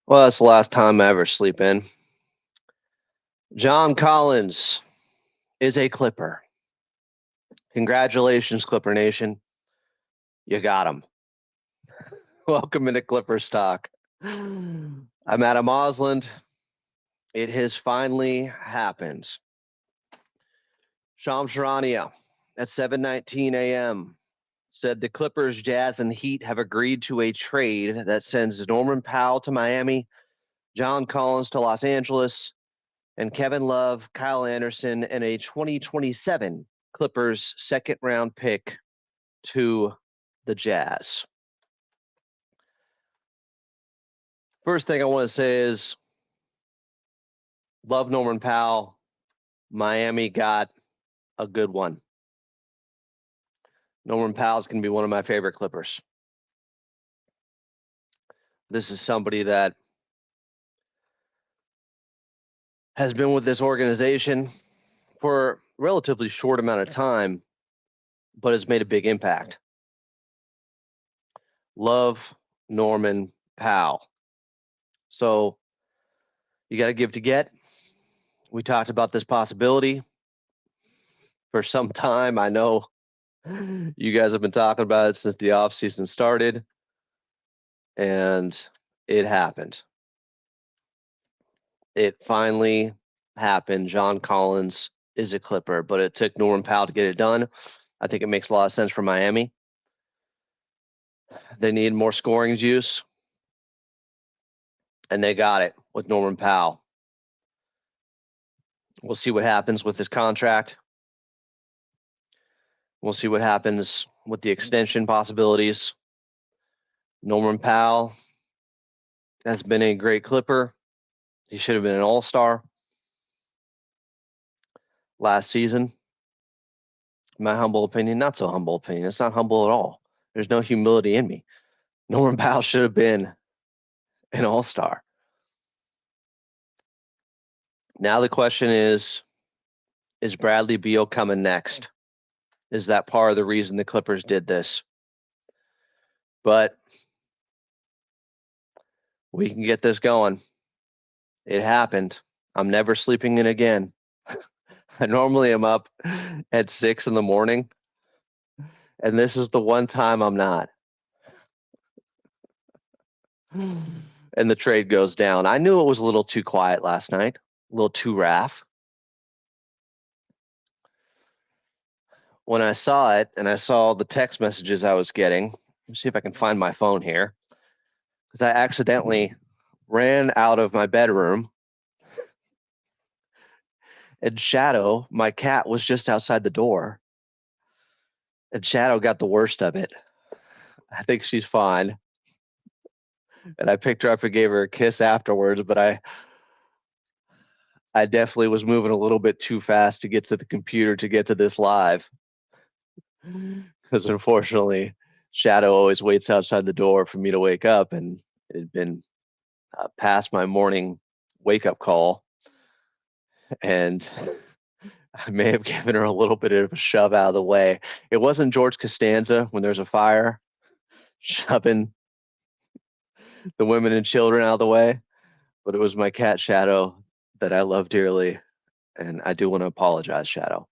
Well, that's the last time I ever sleep in. John Collins is a Clipper. Congratulations, Clipper Nation. You got him. Welcome into Clippers Talk. I'm Adam Osland. It has finally happened. Shams Charania at 7:19 a.m. said the Clippers, Jazz, and Heat have agreed to a trade that sends Norman Powell to Miami, John Collins to Los Angeles, and Kevin Love, Kyle Anderson, and a 2027 Clippers second-round pick to the Jazz. First thing I want to say is love Norman Powell. Miami got a good one. Norman Powell's going to be one of my favorite Clippers. This is somebody that has been with this organization for a relatively short amount of time, but has made a big impact. Love Norman Powell. So you got to give to get. We talked about this possibility for some time. I know you guys have been talking about it since the offseason started, and it happened. It finally happened. John Collins is a Clipper, but it took Norman Powell to get it done. I think it makes a lot of sense for Miami. They need more scoring juice, and they got it with Norman Powell. We'll see what happens with his contract. We'll see what happens with the extension possibilities. Norman Powell has been a great Clipper. He should have been an all-star last season. My humble opinion, not so humble opinion. It's not humble at all. There's no humility in me. Norman Powell should have been an all-star. Now the question is Bradley Beal coming next? Is that part of the reason the Clippers did this? But we can get this going. It happened. I'm never sleeping in again. I normally am up at 6 in the morning, and this is the one time I'm not. And the trade goes down. I knew it was a little too quiet last night, a little too raff. When I saw it and I saw the text messages I was getting, let me see if I can find my phone here, because I accidentally ran out of my bedroom, and Shadow, my cat, was just outside the door, and Shadow got the worst of it. I think she's fine. And I picked her up and gave her a kiss afterwards, but I definitely was moving a little bit too fast to get to the computer to get to this live. Because unfortunately, Shadow always waits outside the door for me to wake up, and it had been past my morning wake-up call, and I may have given her a little bit of a shove out of the way. It wasn't George Costanza when there's a fire shoving the women and children out of the way, but it was my cat Shadow that I love dearly, and I do want to apologize, Shadow.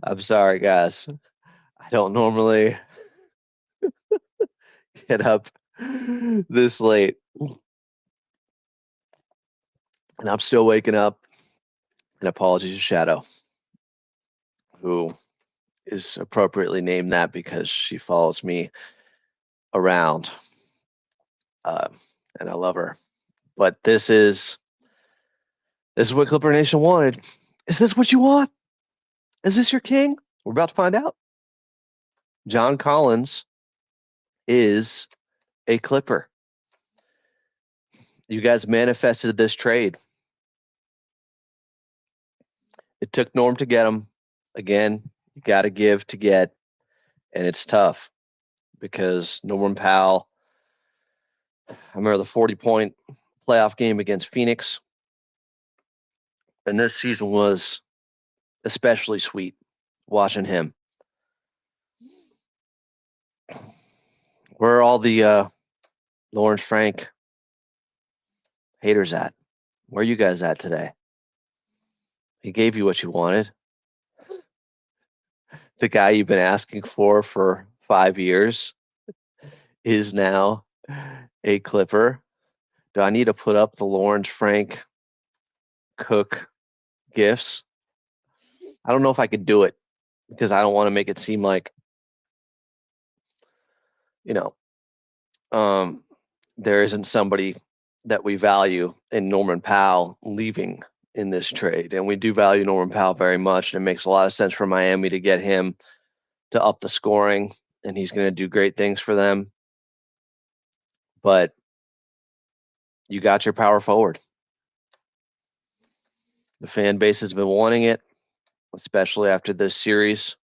I'm sorry, guys. I don't normally get up this late, and I'm still waking up. An apology to Shadow, who is appropriately named that because she follows me around, and I love her. But this is what Clipper Nation wanted. Is this what you want? Is this your king? We're about to find out. John Collins is a Clipper. You guys manifested this trade. It took Norm to get him. Again, you got to give to get, and it's tough because Norman Powell, I remember the 40-point playoff game against Phoenix, and this season was especially sweet watching him. Where are all the Lawrence Frank haters at? Where are you guys at today? He gave you what you wanted. The guy you've been asking for 5 years is now a Clipper. Do I need to put up the Lawrence Frank Cook gifts? I don't know if I can do it because I don't want to make it seem like, you know, there isn't somebody that we value in Norman Powell leaving in this trade. And we do value Norman Powell very much. And it makes a lot of sense for Miami to get him to up the scoring. And he's going to do great things for them. But you got your power forward. The fan base has been wanting it, especially after this series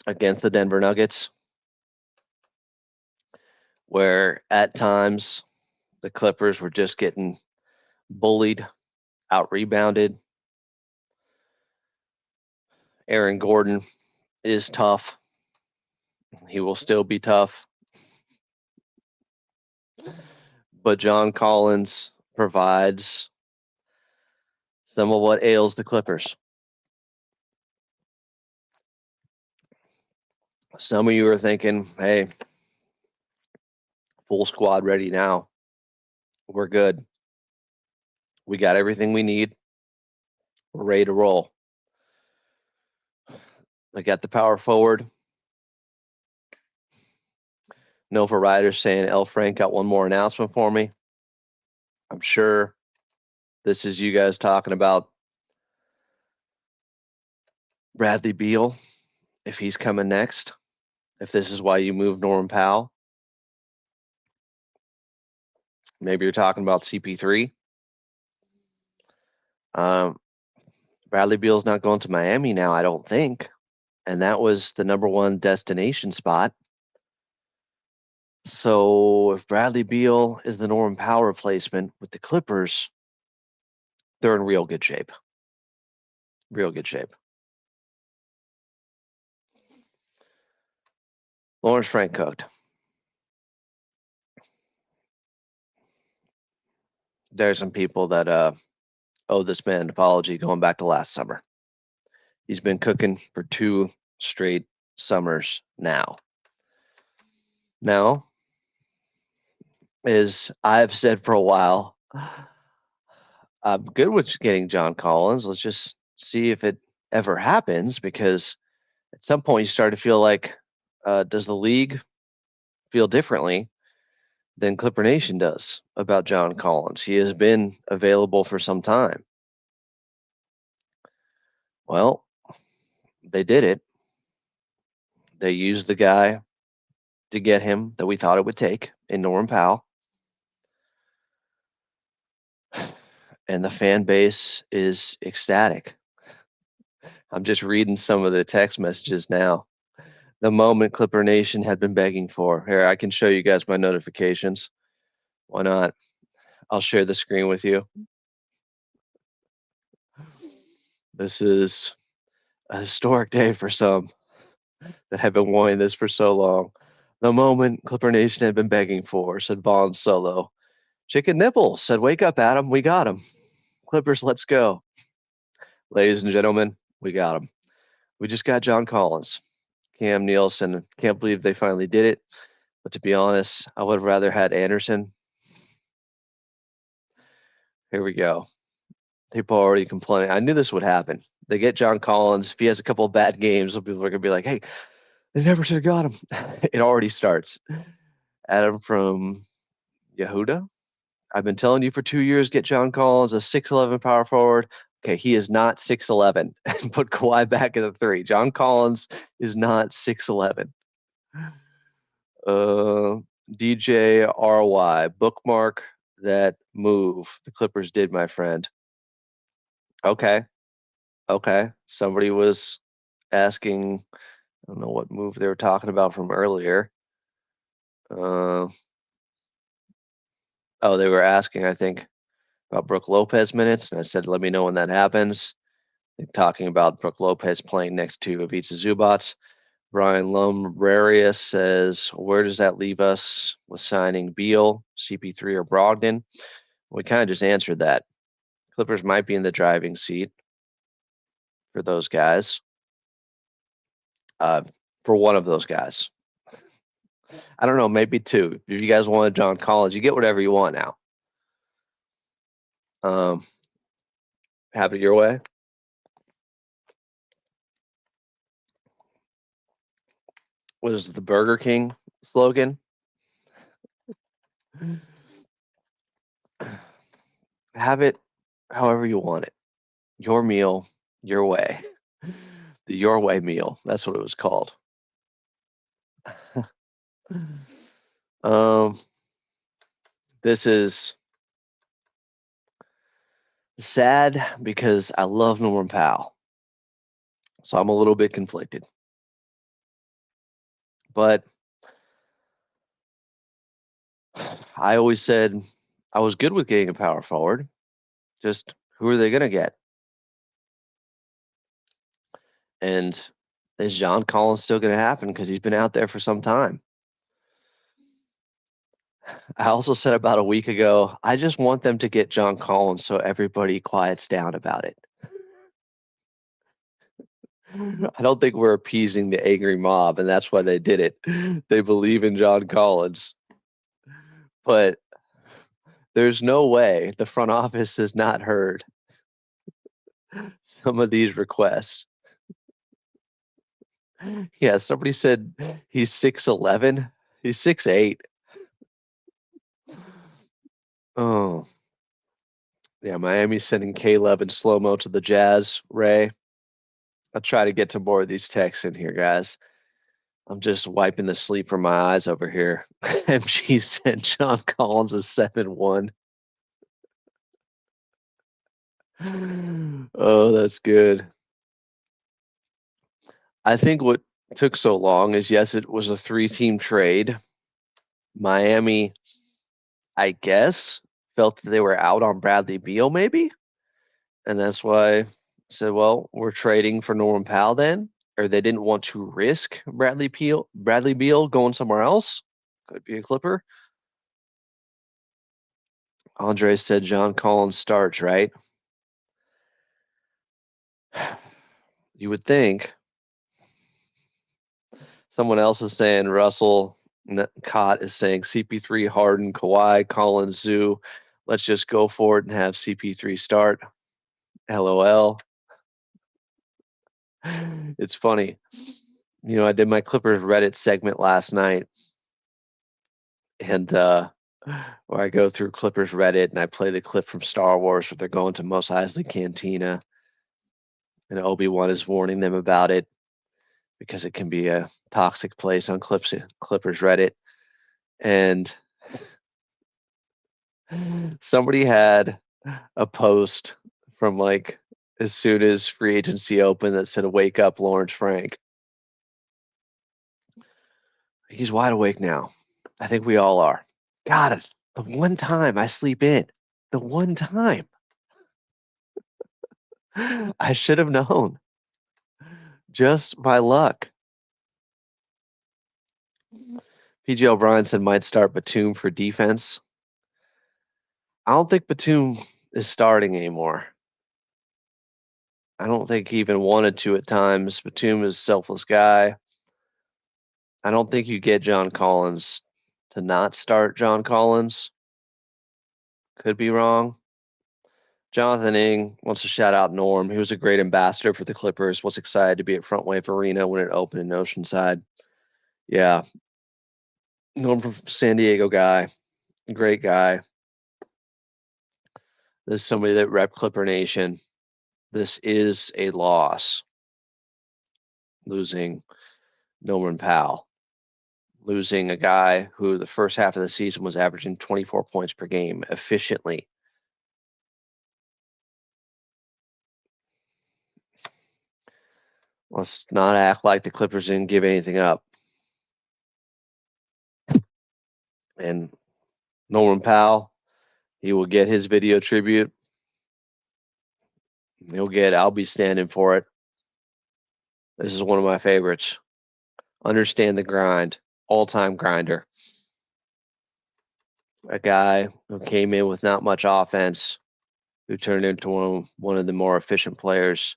against the Denver Nuggets, where at times the Clippers were just getting bullied, out rebounded. Aaron Gordon is tough. He will still be tough. But John Collins provides some of what ails the Clippers. Some of you are thinking, hey, full squad ready now. We're good. We got everything we need. We're ready to roll. I got the power forward. Nova Ryder's saying El Frank got one more announcement for me. I'm sure this is you guys talking about Bradley Beal, if he's coming next, if this is why you moved Norman Powell. Maybe you're talking about CP3. Bradley Beal's not going to Miami now, I don't think. And that was the number one destination spot. So if Bradley Beal is the Norman Powell replacement with the Clippers, they're in real good shape. Real good shape. Lawrence Frank cooked. There's some people that owe this man an apology going back to last summer. He's been cooking for 2 straight summers now. Now, as I've said for a while, I'm good with getting John Collins. Let's just see if it ever happens, because at some point you start to feel like, does the league feel differently than Clipper Nation does about John Collins? He has been available for some time. Well, they did it. They used the guy to get him that we thought it would take in Norman Powell. And the fan base is ecstatic. I'm just reading some of the text messages now. The moment Clipper Nation had been begging for. Here, I can show you guys my notifications. Why not? I'll share the screen with you. This is a historic day for some that have been wanting this for so long. The moment Clipper Nation had been begging for, said Vaughn Solo. Chicken Nipples said, wake up, Adam. We got him. Clippers, let's go. Ladies and gentlemen, we got him. We just got John Collins. Cam Nielsen, can't believe they finally did it. But to be honest, I would have rather had Anderson. Here we go. People are already complaining. I knew this would happen. They get John Collins. If he has a couple of bad games, people are going to be like, hey, they never should have got him. It already starts. Adam from Yehuda. I've been telling you for 2 years, get John Collins, a 6'11 power forward. Okay, he is not 6'11. Put Kawhi back at the 3. John Collins is not 6'11. DJ RY, bookmark that move the Clippers did, my friend. Okay. Somebody was asking, I don't know what move they were talking about from earlier. They were asking, I think, about Brook Lopez minutes, and I said, let me know when that happens. They're talking about Brook Lopez playing next to Ivica Zubats. Brian Lumbrarius says, where does that leave us with signing Beal, CP3, or Brogdon? We kind of just answered that. Clippers might be in the driving seat for those guys. For one of those guys. I don't know, maybe two. If you guys wanted John Collins, you get whatever you want now. Have it your way. What is the Burger King slogan? Have it however you want it. Your meal, your way. The Your Way meal. That's what it was called. This is sad because I love Norman Powell. So I'm a little bit conflicted. But I always said I was good with getting a power forward. Just who are they going to get? And is John Collins still going to happen? Because he's been out there for some time. I also said about a week ago, I just want them to get John Collins so everybody quiets down about it. I don't think we're appeasing the angry mob, and that's why they did it. They believe in John Collins. But there's no way the front office has not heard some of these requests. Yeah, somebody said he's 6'11". He's 6'8". Oh. Yeah, Miami's sending Caleb in slow-mo to the Jazz, Ray. I'll try to get to more of these texts in here, guys. I'm just wiping the sleep from my eyes over here. MG said John Collins is 7-1. Oh, that's good. I think what took so long is, yes, it was a 3-team trade. Miami, I guess, felt that they were out on Bradley Beal, maybe. And that's why I said, well, we're trading for Norman Powell then. Or they didn't want to risk Bradley Beal going somewhere else. Could be a Clipper. Andre said John Collins starts, right? You would think. Someone else is saying Russell Cott is saying CP3, Harden, Kawhi, Collins, Zoo. Let's just go for it and have CP3 start. LOL. It's funny. You know, I did my Clippers Reddit segment last night, and where I go through Clippers Reddit and I play the clip from Star Wars where they're going to Mos Eisley Cantina, and Obi-Wan is warning them about it because it can be a toxic place on Clippers Reddit. And somebody had a post from like as soon as free agency opened that said, "Wake up, Lawrence Frank." He's wide awake now. I think we all are. God, the one time I sleep in, the one time. I should have known. Just my luck. PG O'Brien said might start Batum for defense. I don't think Batum is starting anymore. I don't think he even wanted to at times. Batum is a selfless guy. I don't think you get John Collins to not start John Collins. Could be wrong. Jonathan Ing wants to shout out Norm. He was a great ambassador for the Clippers. Was excited to be at Front Wave Arena when it opened in Oceanside. Yeah. Norm from San Diego guy. Great guy. This is somebody that rep Clipper Nation. This is a loss. Losing Norman Powell. Losing a guy who the first half of the season was averaging 24 points per game efficiently. Let's not act like the Clippers didn't give anything up. And Norman Powell, he will get his video tribute. I'll be standing for it. This is one of my favorites. Understand the grind. All-time grinder. A guy who came in with not much offense, who turned into one of the more efficient players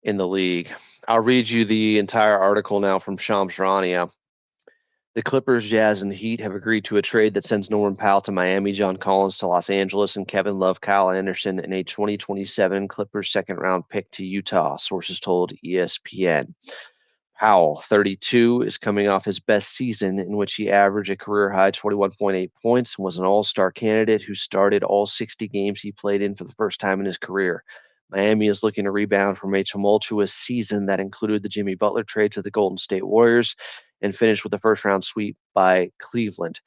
in the league. I'll read you the entire article now from Shams Charania. The Clippers, Jazz, and the Heat have agreed to a trade that sends Norman Powell to Miami, John Collins to Los Angeles, and Kevin Love, Kyle Anderson, and a 2027 Clippers second-round pick to Utah, sources told ESPN. Powell, 32, is coming off his best season in which he averaged a career-high 21.8 points and was an all-star candidate who started all 60 games he played in for the first time in his career. Miami is looking to rebound from a tumultuous season that included the Jimmy Butler trade to the Golden State Warriors and finished with a first-round sweep by Cleveland.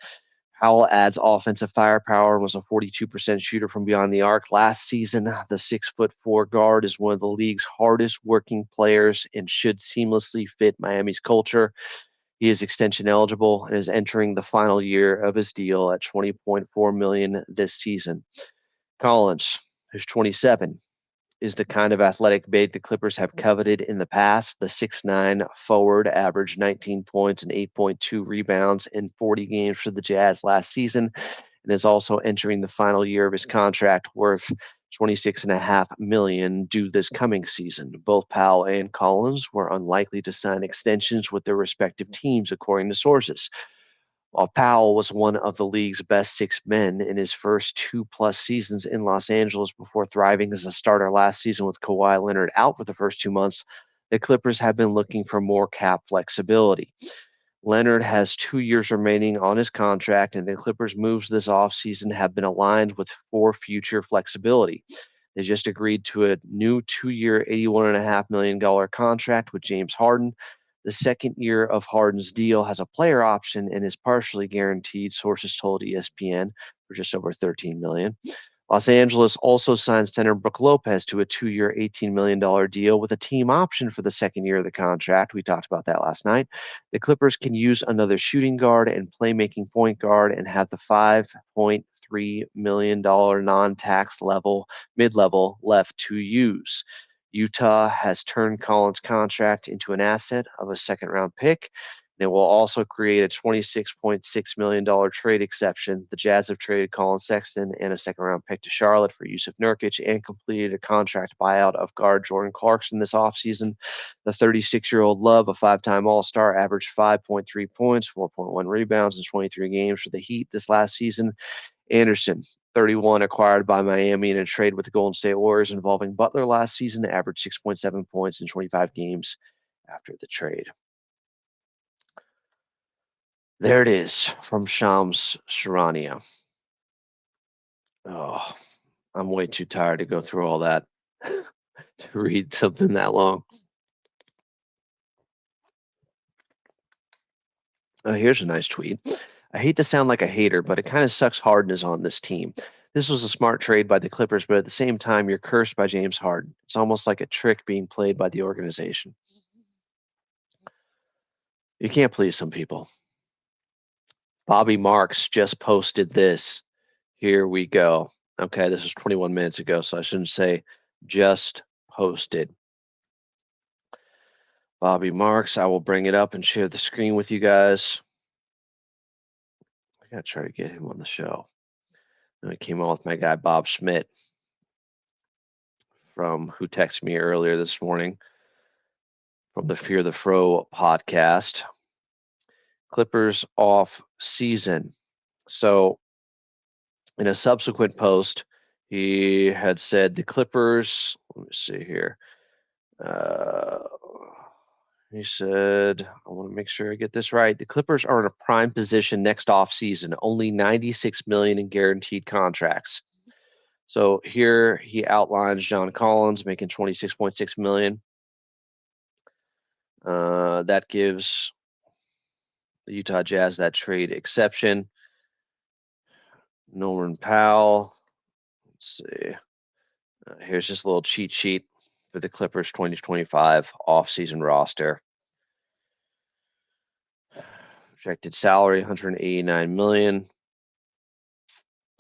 Powell adds offensive firepower and was a 42% shooter from beyond the arc. Last season, the 6'4" guard is one of the league's hardest working players and should seamlessly fit Miami's culture. He is extension eligible and is entering the final year of his deal at $20.4 million this season. Collins, who's 27, is the kind of athletic big the Clippers have coveted in the past. The 6'9" forward averaged 19 points and 8.2 rebounds in 40 games for the Jazz last season and is also entering the final year of his contract worth $26.5 million due this coming season. Both Powell and Collins were unlikely to sign extensions with their respective teams, according to sources. While Powell was one of the league's best six men in his first 2+ seasons in Los Angeles before thriving as a starter last season with Kawhi Leonard out for the first 2 months, the Clippers have been looking for more cap flexibility. Leonard has 2 years remaining on his contract, and the Clippers' moves this offseason have been aligned with for future flexibility. They just agreed to a new 2-year, $81.5 million contract with James Harden. The second year of Harden's deal has a player option and is partially guaranteed, sources told ESPN, for just over $13 million. Los Angeles also signs center Brook Lopez to a 2-year, $18 million deal with a team option for the second year of the contract. We talked about that last night. The Clippers can use another shooting guard and playmaking point guard and have the $5.3 million non-tax level mid-level left to use. Utah has turned Collins' contract into an asset of a second-round pick. It will also create a $26.6 million trade exception. The Jazz have traded Colin Sexton and a second-round pick to Charlotte for Yusuf Nurkic and completed a contract buyout of guard Jordan Clarkson this offseason. The 36-year-old Love, a 5-time All-Star, averaged 5.3 points, 4.1 rebounds in 23 games for the Heat this last season. Anderson, 31, acquired by Miami in a trade with the Golden State Warriors involving Butler last season, averaged 6.7 points in 25 games after the trade. There it is from Shams Charania. Oh, I'm way too tired to go through all that to read something that long. Here's a nice tweet. I hate to sound like a hater, but it kind of sucks Harden is on this team. This was a smart trade by the Clippers, but at the same time, you're cursed by James Harden. It's almost like a trick being played by the organization. You can't please some people. Bobby Marks just posted this. Here we go. Okay, this was 21 minutes ago, so I shouldn't say just posted. Bobby Marks, I will bring it up and share the screen with you guys. I gotta try to get him on the show. I came on with my guy Bob Schmidt who texted me earlier this morning from the Fear the Fro podcast. Clippers off season. So in a subsequent post, he had said the Clippers, let me see here. He said, I want to make sure I get this right. The Clippers are in a prime position next offseason, only $96 million in guaranteed contracts. So here he outlines John Collins making $26.6 million. That gives the Utah Jazz that trade exception. Norman Powell. Let's see. Here's just a little cheat sheet for the Clippers 2025 offseason roster. Projected salary $189 million.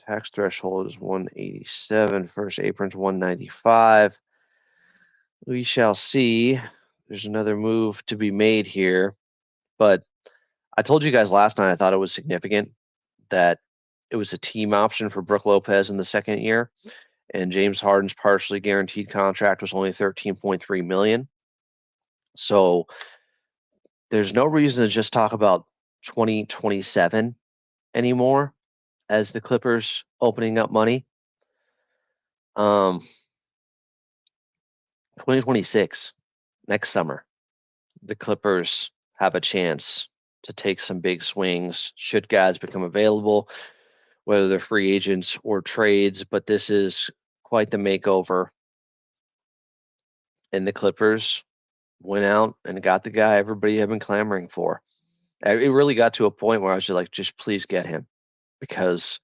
Tax threshold is 187. First apron's 195. We shall see. There's another move to be made here. But I told you guys last night I thought it was significant that it was a team option for Brook Lopez in the second year, and James Harden's partially guaranteed contract was only 13.3 million. So there's no reason to just talk about 2027 anymore as the Clippers opening up money. 2026, next summer, the Clippers have a chance to take some big swings should guys become available, whether they're free agents or trades. But this is quite the makeover. And the Clippers went out and got the guy everybody had been clamoring for. It really got to a point where I was just like, just please get him, because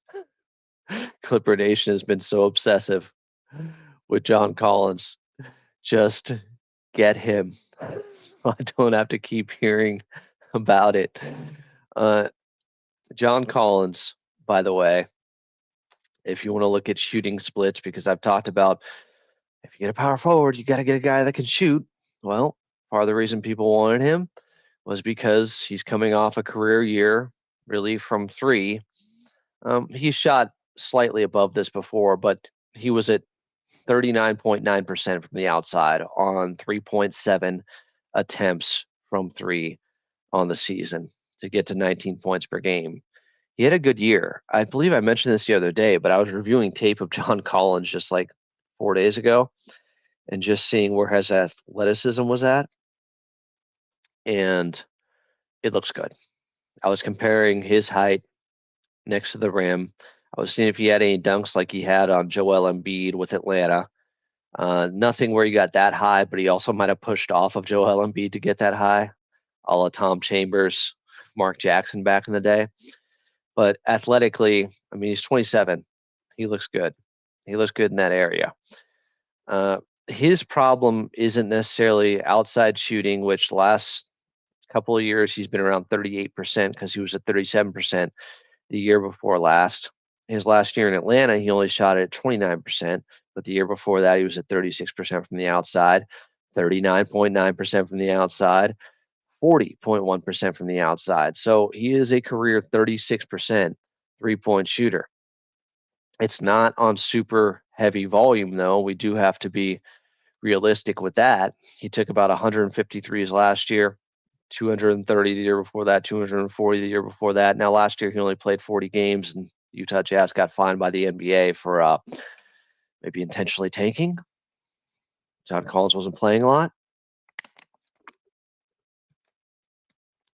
Clipper Nation has been so obsessive with John Collins. Just get him. I don't have to keep hearing about it. John Collins, by the way, if you want to look at shooting splits, because I've talked about if you get a power forward, you got to get a guy that can shoot. Well, part of the reason people wanted him was because he's coming off a career year, really from three. He shot slightly above this before, but he was at 39.9% from the outside on 3.7 attempts from three on the season to get to 19 points per game. He had a good year. I believe I mentioned this the other day, but I was reviewing tape of John Collins just like 4 days ago and just seeing where his athleticism was at. And it looks good. I was comparing his height next to the rim. I was seeing if he had any dunks like he had on Joel Embiid with Atlanta. Nothing where he got that high, but he also might have pushed off of Joel Embiid to get that high, a la Tom Chambers, Mark Jackson back in the day. But athletically, I mean, he's 27. He looks good. He looks good in that area. His problem isn't necessarily outside shooting, which last couple of years he's been around 38% because he was at 37% the year before last. His last year in Atlanta, he only shot at 29%, but the year before that, he was at 36% from the outside, 39.9% from the outside, 40.1% from the outside. So he is a career 36% three-point shooter. It's not on super heavy volume, though. We do have to be realistic with that. He took about 153s last year, 230 the year before that, 240 the year before that. Now, last year, he only played 40 games, and Utah Jazz got fined by the NBA for maybe intentionally tanking. John Collins wasn't playing a lot.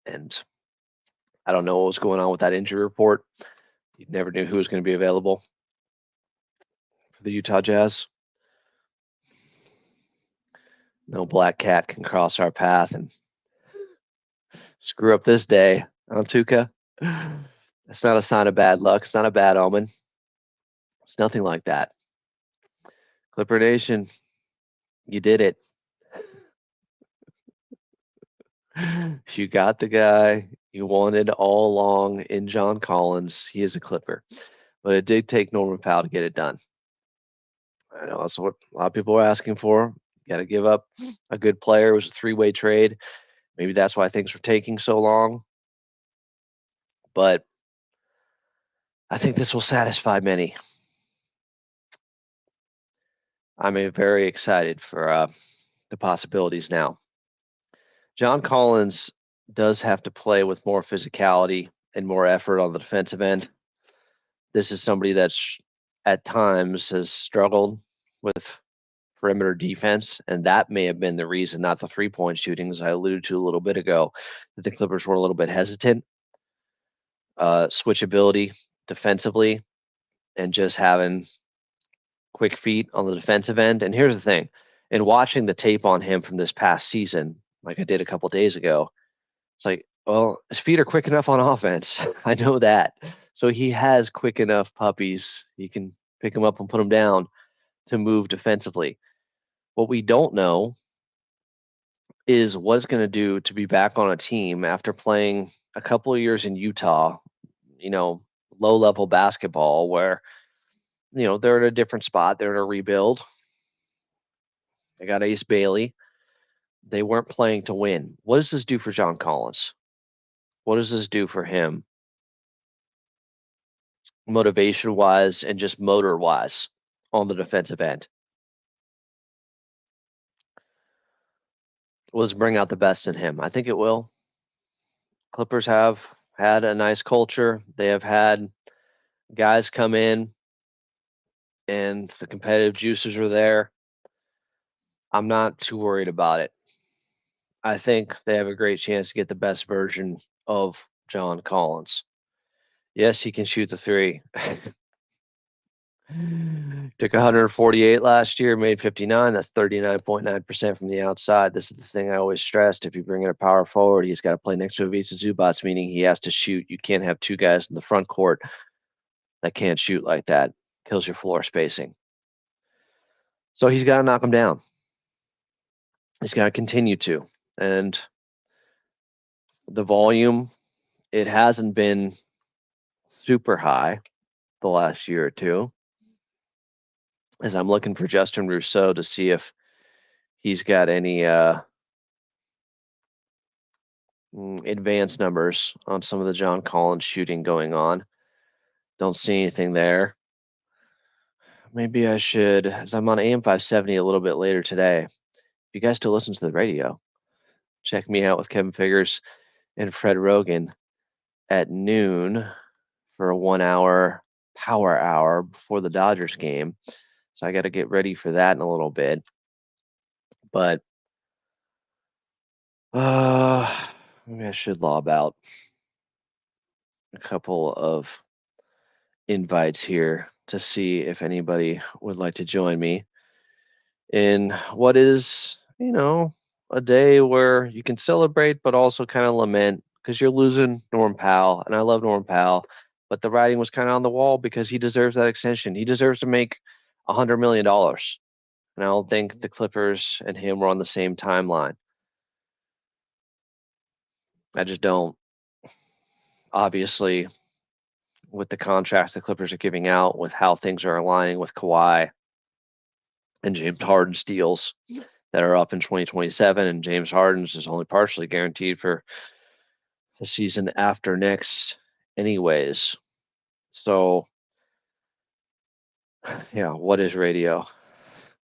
And I don't know what was going on with that injury report. You never knew who was going to be available for the Utah Jazz. No black cat can cross our path and screw up this day, huh, Tuca? It's not a sign of bad luck. It's not a bad omen. It's nothing like that. Clipper Nation, you did it. You got the guy you wanted all along in John Collins. He is a Clipper. But it did take Norman Powell to get it done. I know that's what a lot of people are asking for. You got to give up a good player. It was a three-way trade. Maybe that's why things were taking so long. But I think this will satisfy many. I'm very excited for the possibilities now. John Collins does have to play with more physicality and more effort on the defensive end. This is somebody that's at times has struggled with perimeter defense, and that may have been the reason, not the three-point shooting, as I alluded to a little bit ago, that the Clippers were a little bit hesitant. Switchability defensively and just having quick feet on the defensive end. And here's the thing, in watching the tape on him from this past season, like I did a couple days ago, it's like, well, his feet are quick enough on offense. I know that. So he has quick enough puppies. He can pick them up and put them down to move defensively. What we don't know is what it's going to do to be back on a team after playing a couple of years in Utah, low-level basketball where, they're in a different spot. They're in a rebuild. They got Ace Bailey. They weren't playing to win. What does this do for John Collins? What does this do for him, motivation-wise and just motor-wise on the defensive end? Will this bring out the best in him? I think it will. Clippers have had a nice culture. They have had guys come in and the competitive juices are there. I'm not too worried about it. I think they have a great chance to get the best version of John Collins. Yes, he can shoot the three. Took 148 last year, made 59. That's 39.9% from the outside. This is the thing I always stressed. If you bring in a power forward, he's got to play next to Ivica Zubac, meaning he has to shoot. You can't have two guys in the front court that can't shoot like that. Kills your floor spacing. So he's got to knock him down. He's got to continue to. And the volume, it hasn't been super high the last year or two. As I'm looking for Justin Rousseau to see if he's got any advanced numbers on some of the John Collins shooting going on. Don't see anything there. Maybe I should, as I'm on AM 570 a little bit later today. If you guys still listen to the radio, check me out with Kevin Figures and Fred Rogan at noon for a 1 hour power hour before the Dodgers game. So I got to get ready for that in a little bit. But maybe I should lob out a couple of invites here to see if anybody would like to join me in what is, a day where you can celebrate but also kind of lament because you're losing Norman Powell, and I love Norman Powell, but the writing was kind of on the wall because he deserves that extension. He deserves to make $100 million. And I don't think the Clippers and him were on the same timeline. I just don't. Obviously, with the contracts the Clippers are giving out, with how things are aligning with Kawhi and James Harden's deals that are up in 2027, and James Harden's is only partially guaranteed for the season after next anyways. So, yeah, what is radio?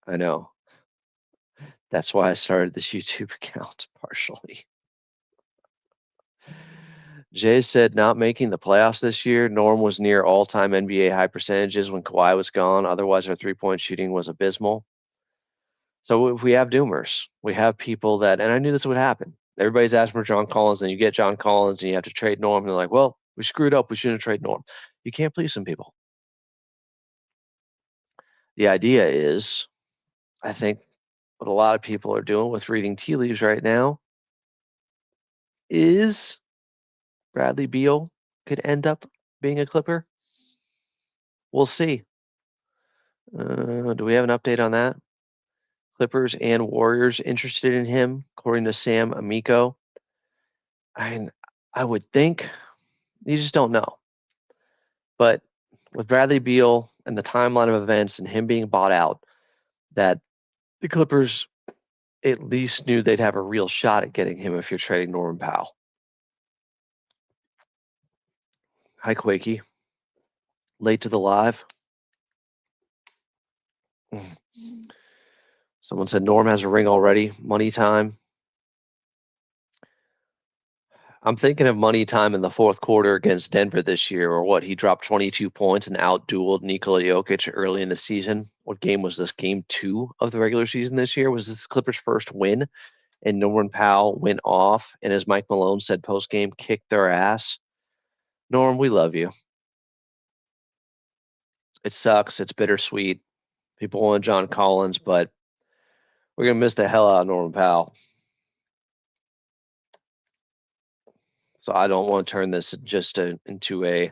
I know. That's why I started this YouTube account, partially. Jay said not making the playoffs this year. Norm was near all-time NBA high percentages when Kawhi was gone. Otherwise, our three-point shooting was abysmal. So we have doomers. We have people that, and I knew this would happen. Everybody's asking for John Collins, and you get John Collins, and you have to trade Norm. And they're like, well, we screwed up. We shouldn't trade Norm. You can't please some people. The idea is, I think, what a lot of people are doing with reading tea leaves right now is Bradley Beal could end up being a Clipper. We'll see. Do we have an update on that? Clippers and Warriors interested in him, according to Sam Amico. I would think, you just don't know. But with Bradley Beal and the timeline of events and him being bought out, that the Clippers at least knew they'd have a real shot at getting him if you're trading Norman Powell. Hi, Quakey. Late to the live. Someone said Norm has a ring already. Money time. I'm thinking of money time in the fourth quarter against Denver this year, or what? He dropped 22 points and outdueled Nikola Jokic early in the season. What game was this? Game 2 of the regular season this year? Was this Clippers' first win? And Norman Powell went off, and as Mike Malone said post-game, kicked their ass. Norm, we love you. It sucks. It's bittersweet. People want John Collins, but we're going to miss the hell out of Norman Powell. So I don't want to turn this just into a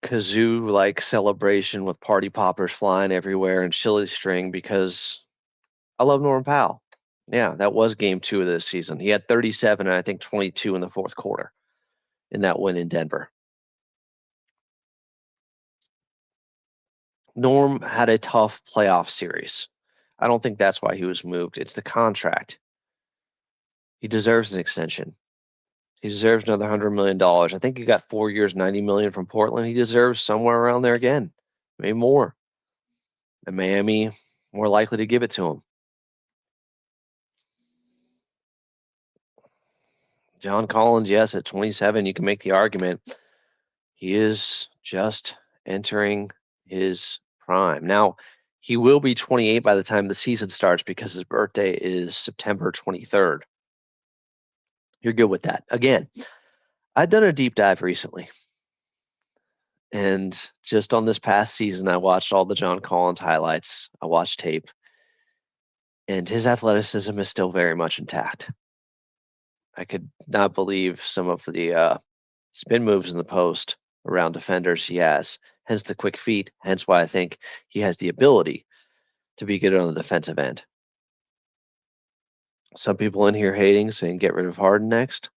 kazoo-like celebration with party poppers flying everywhere and chili string, because I love Norman Powell. Yeah, that was game 2 of this season. He had 37 and I think 22 in the fourth quarter in that win in Denver. Norm had a tough playoff series. I don't think that's why he was moved. It's the contract. He deserves an extension. He deserves another $100 million. I think he got 4 years, $90 million from Portland. He deserves somewhere around there again, maybe more. And Miami, more likely to give it to him. John Collins, yes, at 27, you can make the argument he is just entering his prime. Now, he will be 28 by the time the season starts because his birthday is September 23rd. You're good with that. Again, I've done a deep dive recently. And just on this past season, I watched all the John Collins highlights. I watched tape. And his athleticism is still very much intact. I could not believe some of the spin moves in the post around defenders he has, hence the quick feet, hence why I think he has the ability to be good on the defensive end. Some people in here hating, saying get rid of Harden next.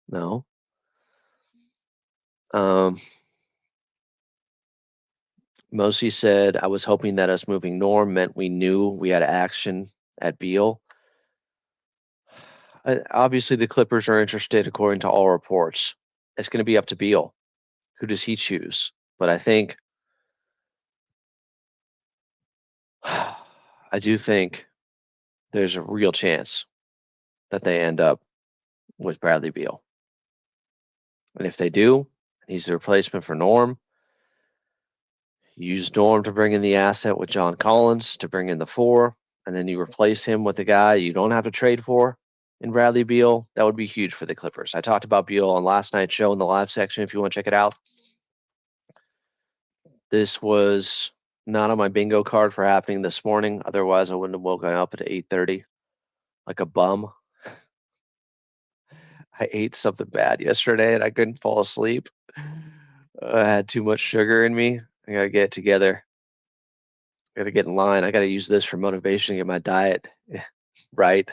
No. Mosi said, I was hoping that us moving Norm meant we knew we had action at Beal. Obviously, the Clippers are interested, according to all reports. It's going to be up to Beal. Who does he choose? But I think, I do think there's a real chance that they end up with Bradley Beal. And if they do, he's the replacement for Norm. You use Norm to bring in the asset with John Collins to bring in the 4, and then you replace him with a guy you don't have to trade for in Bradley Beal. That would be huge for the Clippers. I talked about Beal on last night's show in the live section if you want to check it out. This was not on my bingo card for happening this morning. Otherwise, I wouldn't have woken up at 8:30 like a bum. I ate something bad yesterday and I couldn't fall asleep. I had too much sugar in me. I gotta get it together. I gotta get in line. I gotta use this for motivation to get my diet right.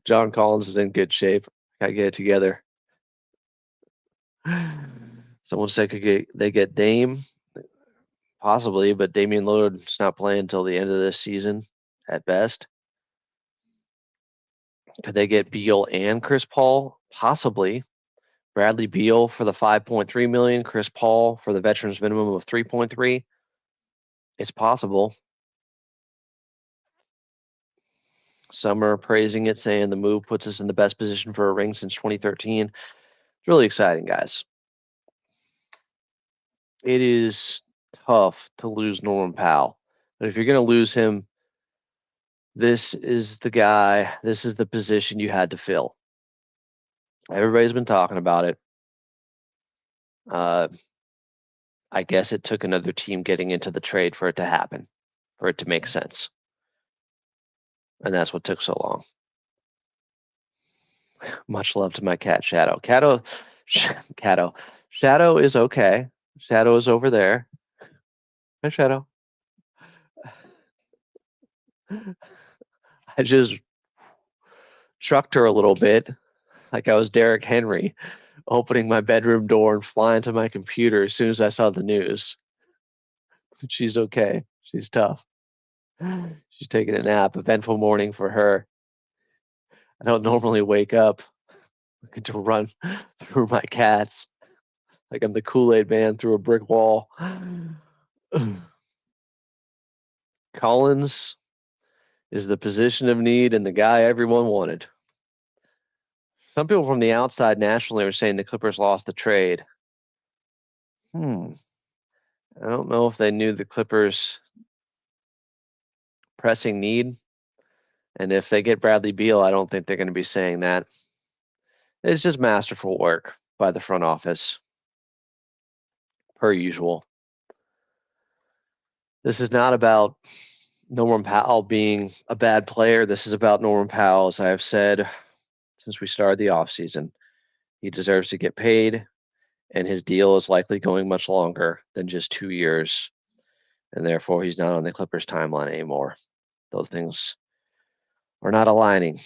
John Collins is in good shape. Gotta get it together. Someone said they get Dame, possibly, but Damian Lillard's not playing until the end of this season at best. Could they get Beal and Chris Paul? Possibly. Bradley Beal for the 5.3 million, Chris Paul for the veterans minimum of 3.3. It's possible. Some are praising it, saying the move puts us in the best position for a ring since 2013. It's really exciting, guys. It is tough to lose Norman Powell. But if you're going to lose him, this is the guy, this is the position you had to fill. Everybody's been talking about it. I guess it took another team getting into the trade for it to happen, for it to make sense. And that's what took so long. Much love to my cat, Shadow. Shadow is okay. Shadow is over there. Hi, Shadow. I just trucked her a little bit, like I was Derrick Henry, opening my bedroom door and flying to my computer as soon as I saw the news. She's okay. She's tough. She's taking a nap. Eventful morning for her. I don't normally wake up looking to run through my cats like I'm the Kool-Aid man through a brick wall. Collins is the position of need and the guy everyone wanted. Some people from the outside nationally are saying the Clippers lost the trade. I don't know if they knew the Clippers' pressing need. And if they get Bradley Beal, I don't think they're going to be saying that. It's just masterful work by the front office, per usual. This is not about Norman Powell being a bad player. This is about Norman Powell, as I have said since we started the offseason. He deserves to get paid, and his deal is likely going much longer than just 2 years. And therefore, he's not on the Clippers timeline anymore. Those things are not aligning.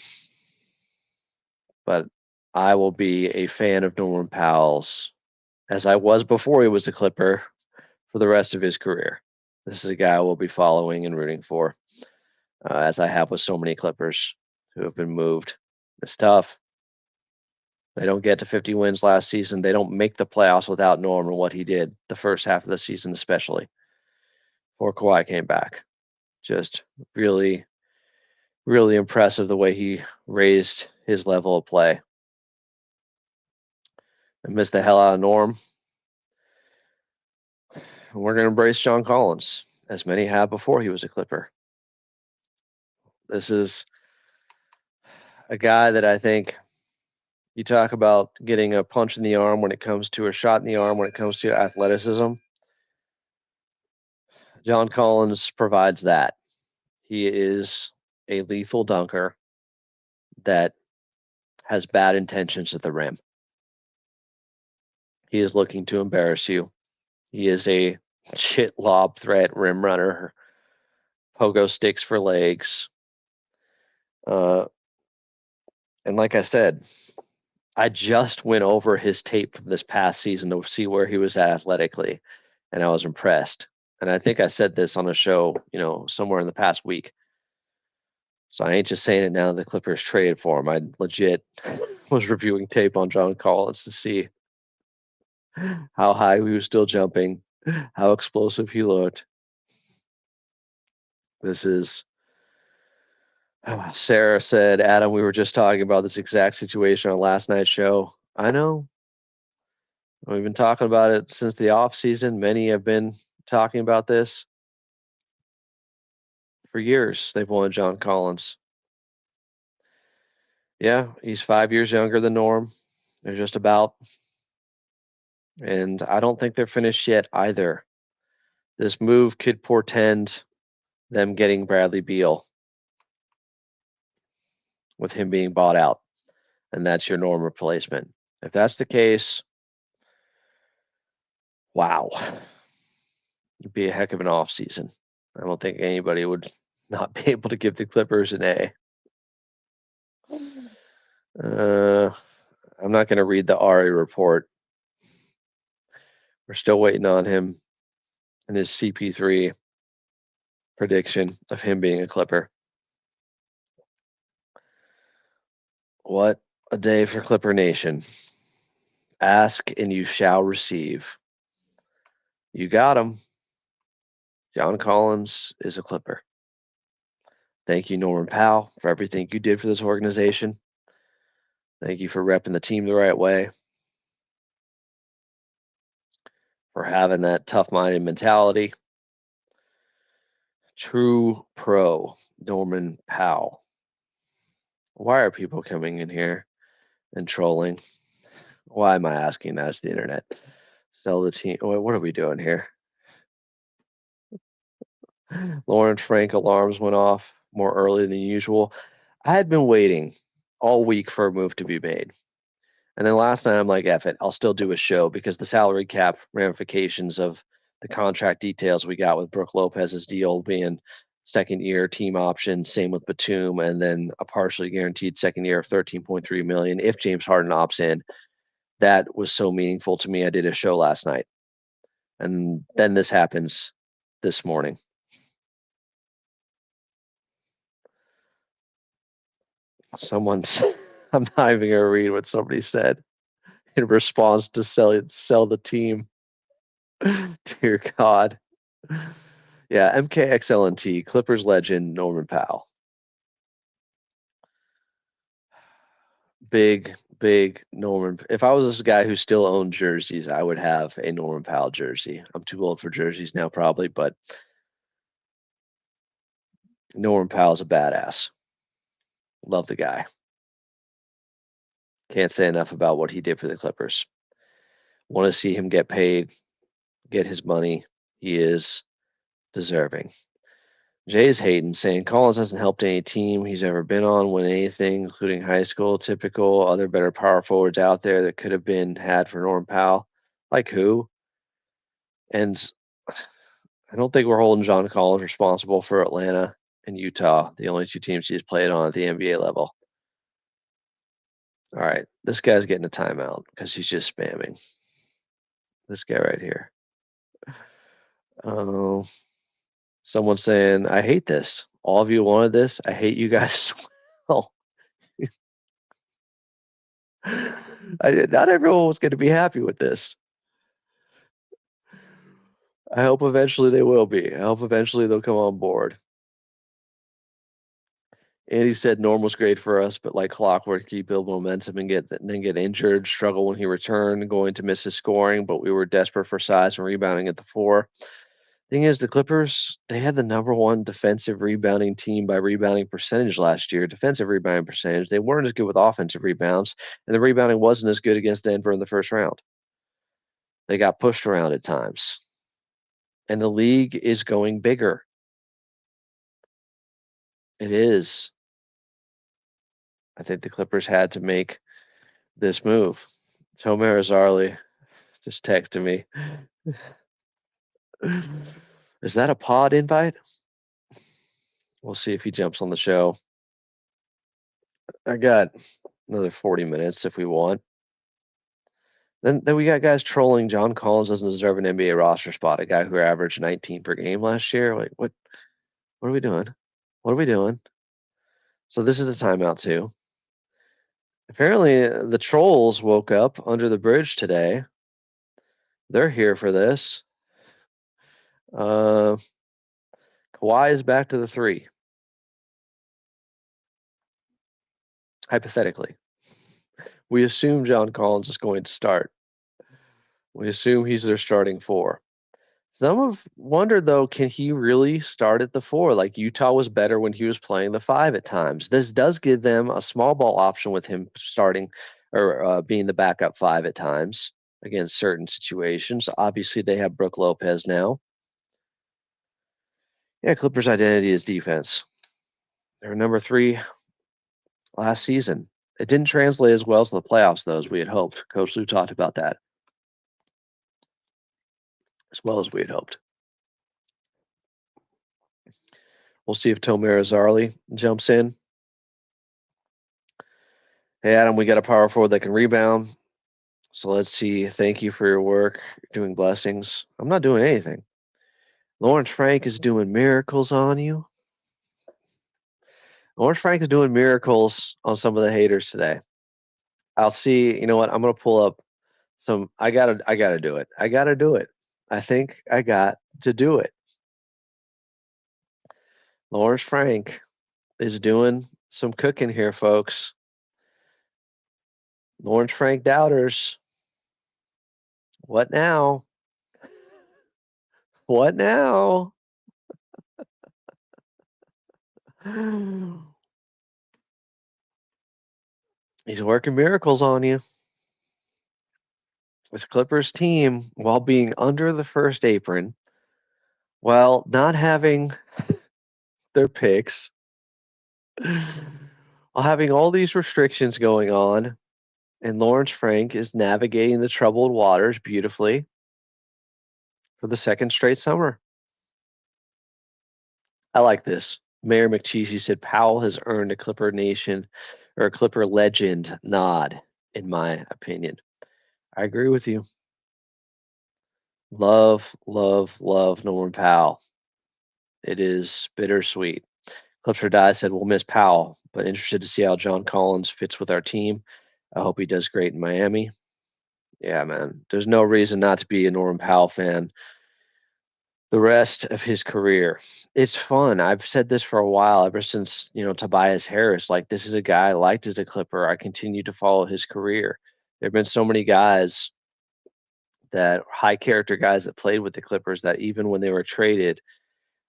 But I will be a fan of Norman Powell's, as I was before he was a Clipper, for the rest of his career. This is a guy I will be following and rooting for, as I have with so many Clippers who have been moved. It's tough. They don't get to 50 wins last season. They don't make the playoffs without Norm and what he did the first half of the season, especially before Kawhi came back. Just really, really impressive the way he raised his level of play. I missed the hell out of Norm. And we're going to embrace John Collins, as many have before he was a Clipper. This is a guy that I think you talk about getting a punch in the arm when it comes to a shot in the arm, when it comes to athleticism. John Collins provides that. He is a lethal dunker that has bad intentions at the rim. He is looking to embarrass you. He is a shit lob threat rim runner, pogo sticks for legs. And like I said, I just went over his tape from this past season to see where he was at athletically, and I was impressed. And I think I said this on a show, somewhere in the past week. So I ain't just saying it now the Clippers traded for him. I legit was reviewing tape on John Collins to see how high he was still jumping, how explosive he looked. This is Sarah said, Adam, we were just talking about this exact situation on last night's show. I know. We've been talking about it since the off season. Many have been talking about this for years. They've wanted John Collins. Yeah, he's 5 years younger than Norm. They're just about. And I don't think they're finished yet either. This move could portend them getting Bradley Beal with him being bought out. And that's your Norm replacement. If that's the case, wow. It'd be a heck of an off season. I don't think anybody would not be able to give the Clippers an A. I'm not going to read the Ari report. We're still waiting on him and his CP3 prediction of him being a Clipper. What a day for Clipper Nation. Ask and you shall receive. You got him. John Collins is a Clipper. Thank you, Norman Powell, for everything you did for this organization. Thank you for repping the team the right way, for having that tough-minded mentality. True pro, Norman Powell. Why are people coming in here and trolling? Why am I asking that? It's the internet. Sell the team. What are we doing here? Lawrence Frank alarms went off more early than usual. I had been waiting all week for a move to be made. And then last night I'm like, F it, I'll still do a show because the salary cap ramifications of the contract details we got with Brooke Lopez's deal being second year team option, same with Batum, and then a partially guaranteed second year of $13.3 million if James Harden opts in. That was so meaningful to me. I did a show last night. And then this happens this morning. Someone's I'm not even gonna read what somebody said in response to sell the team. Dear God. Yeah, MKXLNT, Clippers legend Norman Powell. Big Norman. If I was this guy who still owned jerseys, I would have a Norman Powell jersey. I'm too old for jerseys now, probably, but Norman Powell's a badass. Love the guy. Can't say enough about what he did for the Clippers. Want to see him get paid, get his money. He is deserving. Jay's hating, saying Collins hasn't helped any team he's ever been on win anything, including high school. Typical other better power forwards out there that could have been had for Norm Powell. Like who? And I don't think we're holding John Collins responsible for Atlanta and Utah, the only two teams he's played on at the NBA level. All right, this guy's getting a timeout because he's just spamming. This guy right here. Oh, someone's saying, I hate this. All of you wanted this. I hate you guys as well. Not everyone was going to be happy with this. I hope eventually they will be. I hope eventually they'll come on board. And he said Norm was great for us, but like clockwork, he build momentum and then get injured, struggle when he returned, going to miss his scoring, but we were desperate for size and rebounding at the four. Thing is, the Clippers, they had the number one defensive rebounding team by rebounding percentage last year, defensive rebounding percentage. They weren't as good with offensive rebounds, and the rebounding wasn't as good against Denver in the first round. They got pushed around at times. And the league is going bigger. It is. I think the Clippers had to make this move. Tomer Azarli just texted me. Is that a pod invite? We'll see if he jumps on the show. I got another 40 minutes if we want. Then we got guys trolling. John Collins doesn't deserve an NBA roster spot. A guy who averaged 19 per game last year. Like what? What are we doing? What are we doing? So this is the timeout too. Apparently, the trolls woke up under the bridge today. They're here for this. Kawhi is back to the three. Hypothetically, we assume John Collins is going to start. We assume he's their starting four. Some have wondered though, can he really start at the four? Like Utah was better when he was playing the five at times. This does give them a small ball option with him starting or being the backup five at times against certain situations. Obviously, they have Brook Lopez now. Yeah, Clippers' identity is defense. They're number three last season. It didn't translate as well to the playoffs, though, as we had hoped. Coach Lou talked about that as well as we had hoped. We'll see if Tomer Azarli jumps in. Hey, Adam, we got a power forward that can rebound. So let's see. Thank you for your work. You're doing blessings. I'm not doing anything. Lawrence Frank is doing miracles on you. Lawrence Frank is doing miracles on some of the haters today. I'll see. You know what? I'm gonna pull up some. I gotta do it. I gotta do it. I think I got to do it. Lawrence Frank is doing some cooking here, folks. Lawrence Frank doubters. What now? What now? He's working miracles on you. This Clippers team, while being under the first apron, while not having their picks, while having all these restrictions going on, and Lawrence Frank is navigating the troubled waters beautifully for the second straight summer. I like this. Mayor McCheesy said Powell has earned a Clipper Nation or a Clipper legend nod, in my opinion. I agree with you. Love, love, love Norman Powell. It is bittersweet. Clips for Die said, we'll miss Powell, but interested to see how John Collins fits with our team. I hope he does great in Miami. Yeah, man. There's no reason not to be a Norman Powell fan the rest of his career. It's fun. I've said this for a while, ever since, Tobias Harris. Like, this is a guy I liked as a Clipper. I continue to follow his career. There have been so many guys that high character guys that played with the Clippers that even when they were traded,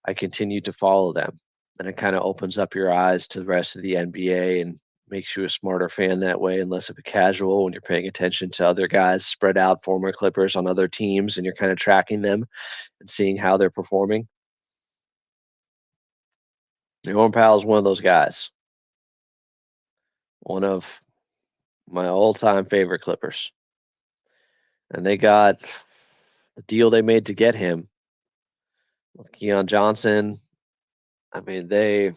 I continued to follow them. And it kind of opens up your eyes to the rest of the NBA and makes you a smarter fan that way and less of a casual when you're paying attention to other guys spread out, former Clippers on other teams, and you're kind of tracking them and seeing how they're performing. Norman Powell is one of those guys. One of my all-time favorite Clippers. And they got the deal they made to get him with Keon Johnson. I mean, they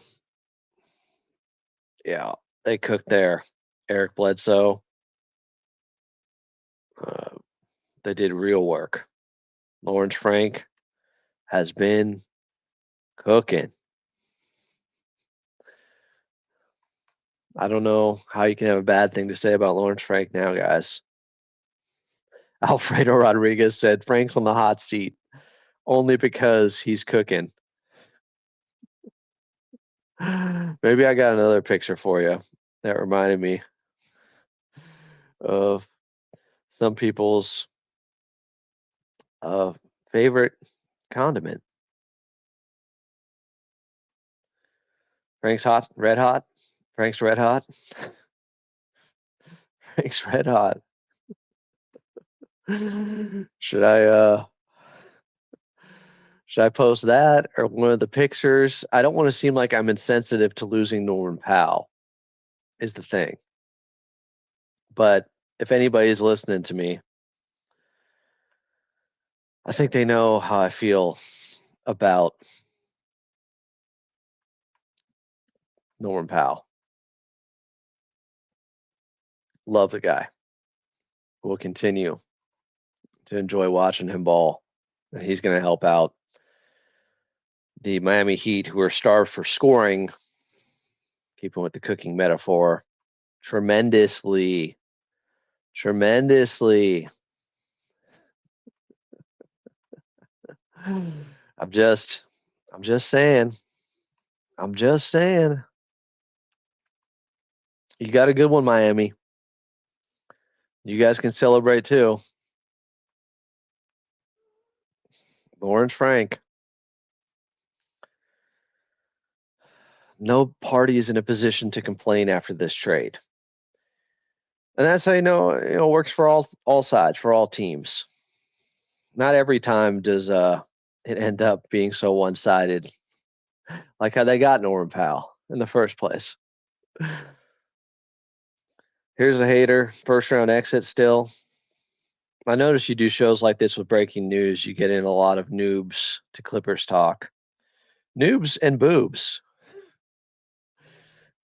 cooked there. Eric Bledsoe. They did real work. Lawrence Frank has been cooking. I don't know how you can have a bad thing to say about Lawrence Frank now, guys. Alfredo Rodriguez said Frank's on the hot seat only because he's cooking. Maybe I got another picture for you that reminded me of some people's favorite condiment. Frank's hot, red hot. Frank's red hot. Frank's red hot. Should I post that or one of the pictures? I don't want to seem like I'm insensitive to losing Norman Powell, is the thing. But if anybody's listening to me, I think they know how I feel about Norman Powell. Love the guy. We'll continue to enjoy watching him ball. And he's going to help out the Miami Heat, who are starved for scoring, keeping with the cooking metaphor, tremendously. Tremendously. I'm just saying. I'm just saying. You got a good one, Miami. You guys can celebrate too. Lawrence Frank. No party is in a position to complain after this trade. And that's how it works for all sides, for all teams. Not every time does it end up being so one-sided, like how they got Norman Powell in the first place. Here's a hater, first round exit still. I notice you do shows like this with breaking news. You get in a lot of noobs to Clippers talk. Noobs and boobs.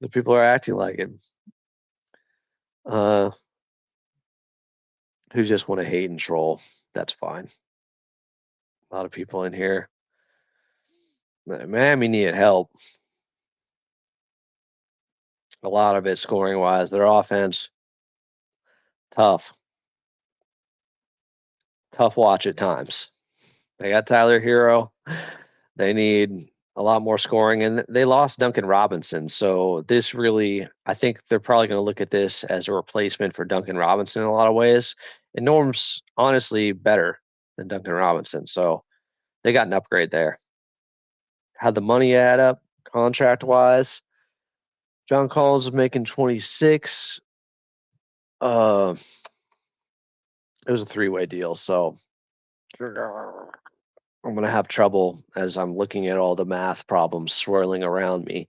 The people are acting like it. Who just want to hate and troll. That's fine. A lot of people in here. Miami needed help. A lot of it scoring wise. Their offense, tough. Tough watch at times. They got Tyler Hero. They need a lot more scoring, and they lost Duncan Robinson. So this really, I think they're probably going to look at this as a replacement for Duncan Robinson in a lot of ways. And Norm's honestly better than Duncan Robinson. So they got an upgrade there. How'd the money add up contract wise? John Collins is making 26. It was a three-way deal, so I'm gonna have trouble as I'm looking at all the math problems swirling around me,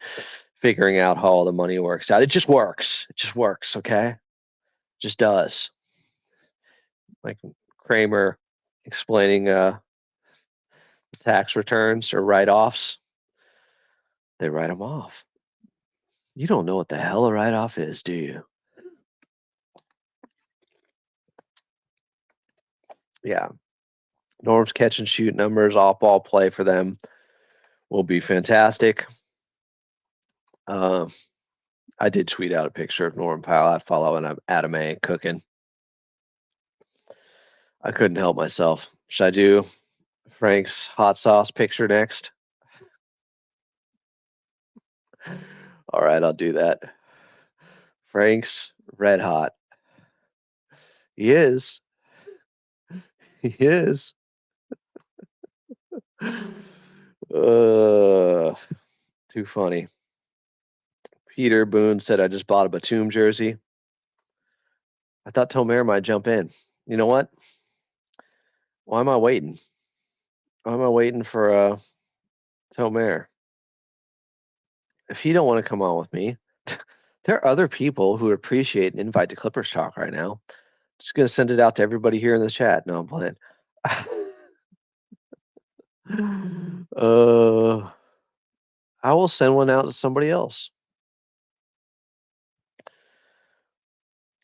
figuring out how all the money works out. It just works. It just works, okay? It just does. Like Kramer explaining tax returns or write-offs. They write them off. You don't know what the hell a write-off is, do you? Yeah. Norm's catch and shoot numbers, off ball play for them will be fantastic. I did tweet out a picture of Norman Powell at follow and I'm Adam A cooking. I couldn't help myself. Should I do Frank's hot sauce picture next? All right, I'll do that. Frank's red hot. He is. He is. Too funny. Peter Boone said, I just bought a Batum jersey. I thought Tomer might jump in. You know what? Why am I waiting? Why am I waiting for Tomer? If he don't want to come on with me, there are other people who appreciate an invite to Clippers Talk right now. Just gonna send it out to everybody here in the chat. No, I'm playing. I will send one out to somebody else.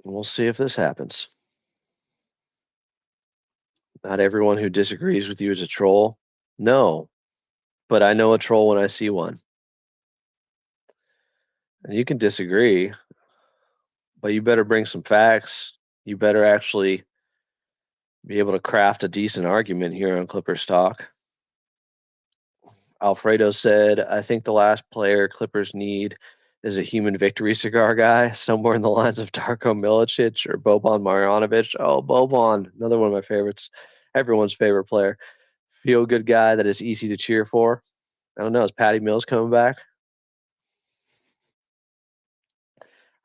We'll see if this happens. Not everyone who disagrees with you is a troll. No, but I know a troll when I see one. And you can disagree, but you better bring some facts. You better actually be able to craft a decent argument here on Clippers Talk. Alfredo said, I think the last player Clippers need is a human victory cigar guy, somewhere in the lines of Darko Milicic or Boban Marjanovic. Oh, Boban, another one of my favorites. Everyone's favorite player. Feel good guy that is easy to cheer for. I don't know. Is Patty Mills coming back?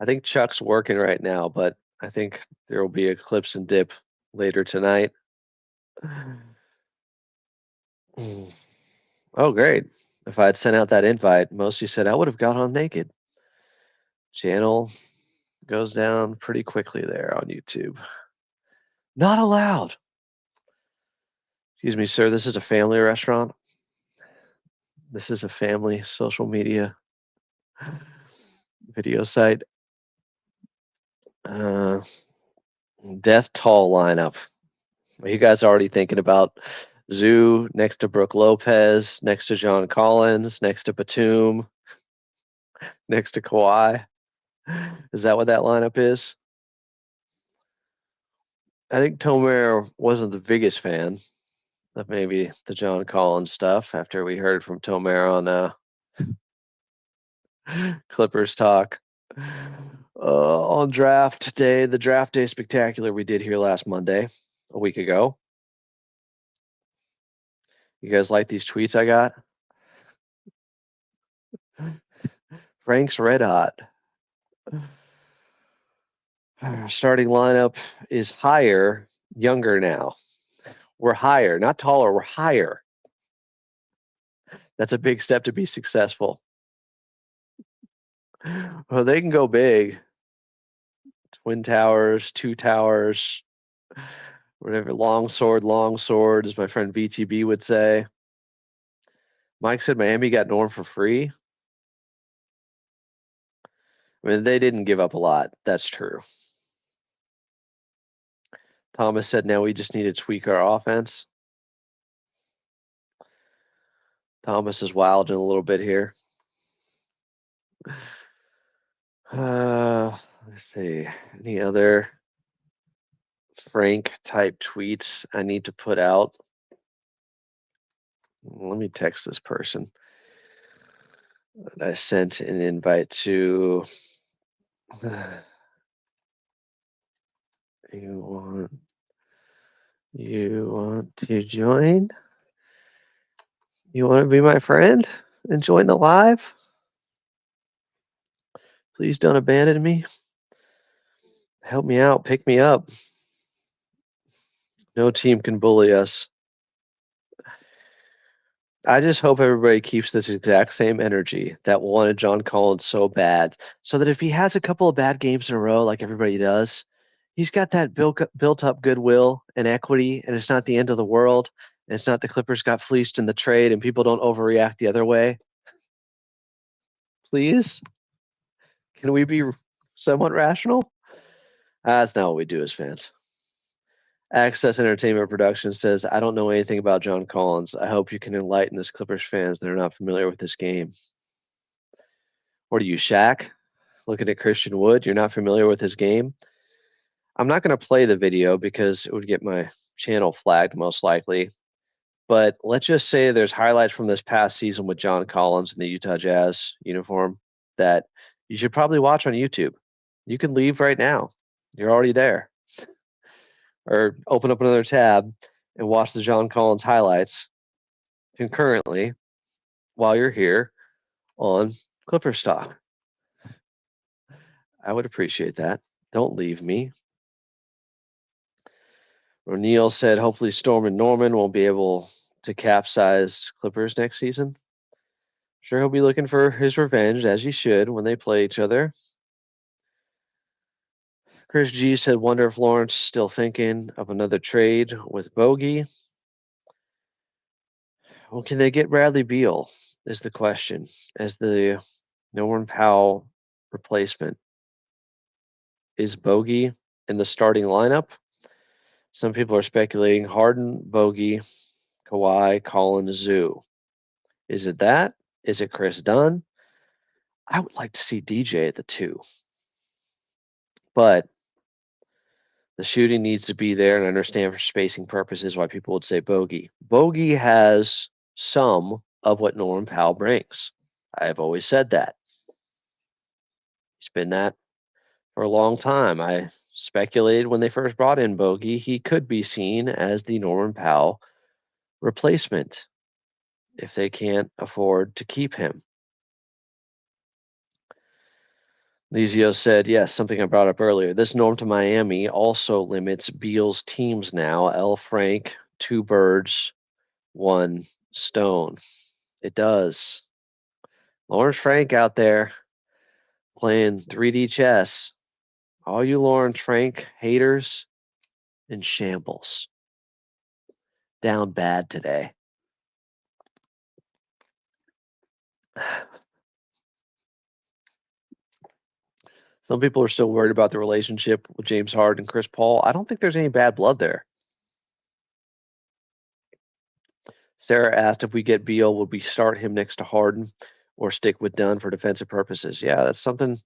I think Chuck's working right now, but I think there will be a clips and dip later tonight. Oh, great. If I had sent out that invite, Mostly said I would have got on naked. Channel goes down pretty quickly there on YouTube. Not allowed. Excuse me, sir. This is a family restaurant. This is a family social media video site. Death Toll lineup. Are you guys already thinking about Zoo next to Brooke Lopez, next to John Collins, next to Batum, next to Kawhi? Is that what that lineup is? I think Tomer wasn't the biggest fan of maybe the John Collins stuff after we heard from Tomer on Clippers Talk. On draft day, the draft day spectacular we did here last Monday, a week ago. You guys like these tweets I got? Frank's red hot. Our starting lineup is higher, younger now. We're higher, not taller, we're higher. That's a big step to be successful. Well, they can go big. Twin towers, two towers, whatever, long sword, as my friend BTB would say. Mike said Miami got Norm for free. I mean, they didn't give up a lot. That's true. Thomas said now we just need to tweak our offense. Thomas is wilding a little bit here. Let's see. Any other Frank type tweets I need to put out? Let me text this person that I sent an invite to. You want to join? You want to be my friend and join the live? Please don't abandon me. Help me out. Pick me up. No team can bully us. I just hope everybody keeps this exact same energy that wanted John Collins so bad, so that if he has a couple of bad games in a row, like everybody does, he's got that built up goodwill and equity, and it's not the end of the world. And it's not the Clippers got fleeced in the trade, and people don't overreact the other way. Please, can we be somewhat rational? That's not what we do as fans. Access Entertainment Production says, I don't know anything about John Collins. I hope you can enlighten us Clippers fans that are not familiar with this game. What are you, Shaq? Looking at Christian Wood? You're not familiar with his game? I'm not going to play the video because it would get my channel flagged most likely. But let's just say there's highlights from this past season with John Collins in the Utah Jazz uniform that you should probably watch on YouTube. You can leave right now. You're already there. Or open up another tab and watch the John Collins highlights concurrently while you're here on Clipper Stock. I would appreciate that. Don't leave me. O'Neal said, hopefully Storm and Norman won't be able to capsize Clippers next season. Sure, he'll be looking for his revenge, as he should, when they play each other. Chris G said, wonder if Lawrence is still thinking of another trade with Bogey. Well, can they get Bradley Beal, is the question, as the Norman Powell replacement. Is Bogey in the starting lineup? Some people are speculating Harden, Bogey, Kawhi, Collins, Zoo. Is it that? Is it Chris Dunn? I would like to see DJ at the 2, but the shooting needs to be there, and I understand for spacing purposes why people would say Bogey. Bogey has some of what Norman Powell brings. I have always said that. He's been that for a long time. I speculated when they first brought in Bogey, he could be seen as the Norman Powell replacement if they can't afford to keep him. Lizio said, yes, something I brought up earlier. This norm to Miami also limits Beal's teams now. L. Frank, 2 birds, 1 stone. It does. Lawrence Frank out there playing 3D chess. All you Lawrence Frank haters in shambles. Down bad today. Some people are still worried about the relationship with James Harden and Chris Paul. I don't think there's any bad blood there. Sarah asked if we get Beal, would we start him next to Harden or stick with Dunn for defensive purposes? Yeah, that's something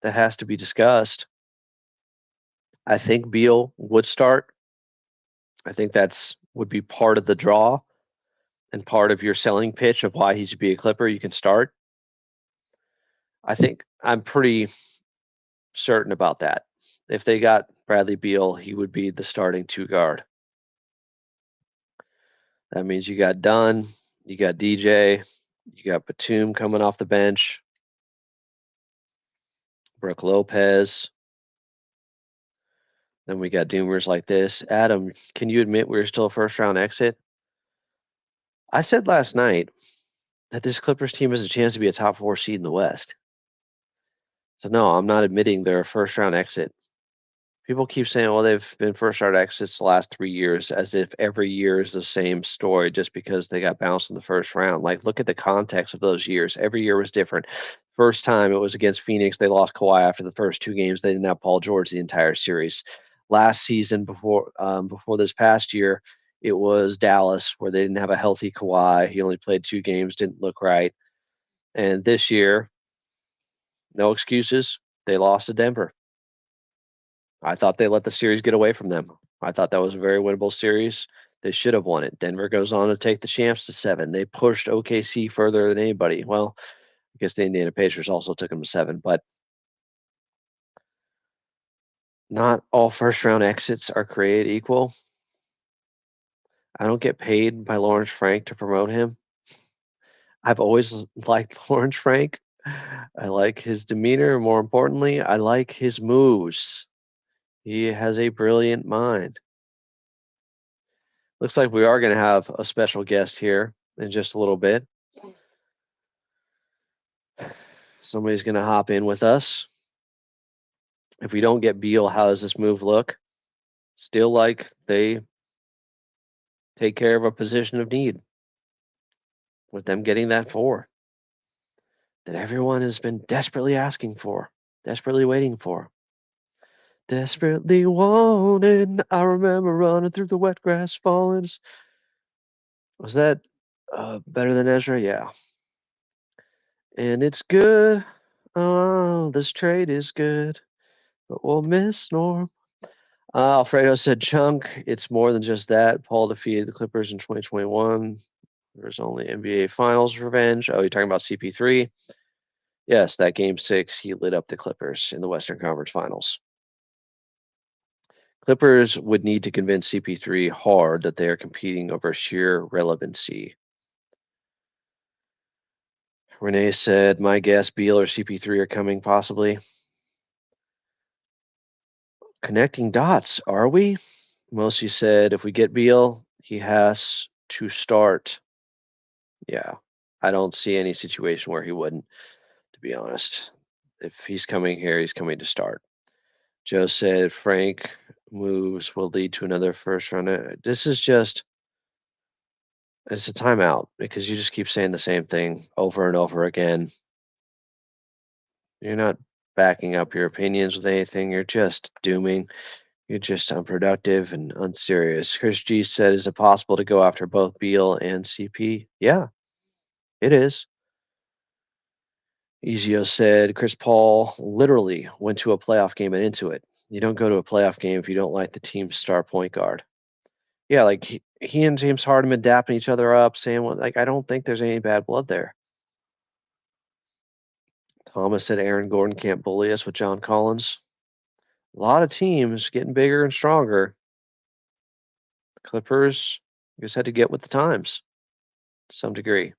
that has to be discussed. I think Beal would start. I think that's would be part of the draw and part of your selling pitch of why he should be a Clipper. You can start. I think I'm pretty certain about that. If they got Bradley Beal, he would be the starting 2 guard. That means you got Dunn, you got DJ, you got Batum coming off the bench, Brooke Lopez. Then we got doomers like this. Adam, can you admit we're still a first round exit? I said last night that this Clippers team has a chance to be a top 4 seed in the West. So no, I'm not admitting they're a first round exit. People keep saying, well, they've been first round exits the last 3 years, as if every year is the same story just because they got bounced in the first round. Like, look at the context of those years. Every year was different. First time it was against Phoenix. They lost Kawhi after the first 2 games. They didn't have Paul George the entire series. Last season, before this past year, it was Dallas where they didn't have a healthy Kawhi. He only played 2 games, didn't look right. And this year, no excuses. They lost to Denver. I thought they let the series get away from them. I thought that was a very winnable series. They should have won it. Denver goes on to take the champs to 7. They pushed OKC further than anybody. Well, I guess the Indiana Pacers also took them to 7, but not all first round exits are created equal. I don't get paid by Lawrence Frank to promote him. I've always liked Lawrence Frank. I like his demeanor. More importantly, I like his moves. He has a brilliant mind. Looks like we are going to have a special guest here in just a little bit. Somebody's going to hop in with us. If we don't get Beal, how does this move look? Still like they take care of a position of need with them getting that 4 that everyone has been desperately asking for, desperately waiting for. Desperately wanted. I remember running through the wet grass falling. Was that better than Ezra? Yeah. And it's good. Oh, this trade is good. But we'll miss Norm. Alfredo said, Chunk, it's more than just that. Paul defeated the Clippers in 2021. There's only NBA Finals revenge. Oh, you're talking about CP3? Yes, that game 6, he lit up the Clippers in the Western Conference Finals. Clippers would need to convince CP3 hard that they are competing over sheer relevancy. Renee said, my guess, Beal or CP3 are coming possibly. Connecting dots, are we? Mostly said, if we get Beal, he has to start. Yeah, I don't see any situation where he wouldn't, to be honest. If he's coming here, he's coming to start. Joe said, Frank moves will lead to another first round. This is just, it's a timeout because you just keep saying the same thing over and over again. You're not backing up your opinions with anything. You're just dooming. You're just unproductive and unserious. Chris G said, is it possible to go after both Beal and CP? Yeah, it is. Ezio said Chris Paul literally went to a playoff game and into it. You don't go to a playoff game if you don't like the team's star point guard. Yeah, like he and James Harden been dapping each other up, saying, well, like, I don't think there's any bad blood there. Thomas said Aaron Gordon can't bully us with John Collins. A lot of teams getting bigger and stronger. The Clippers just had to get with the times to some degree.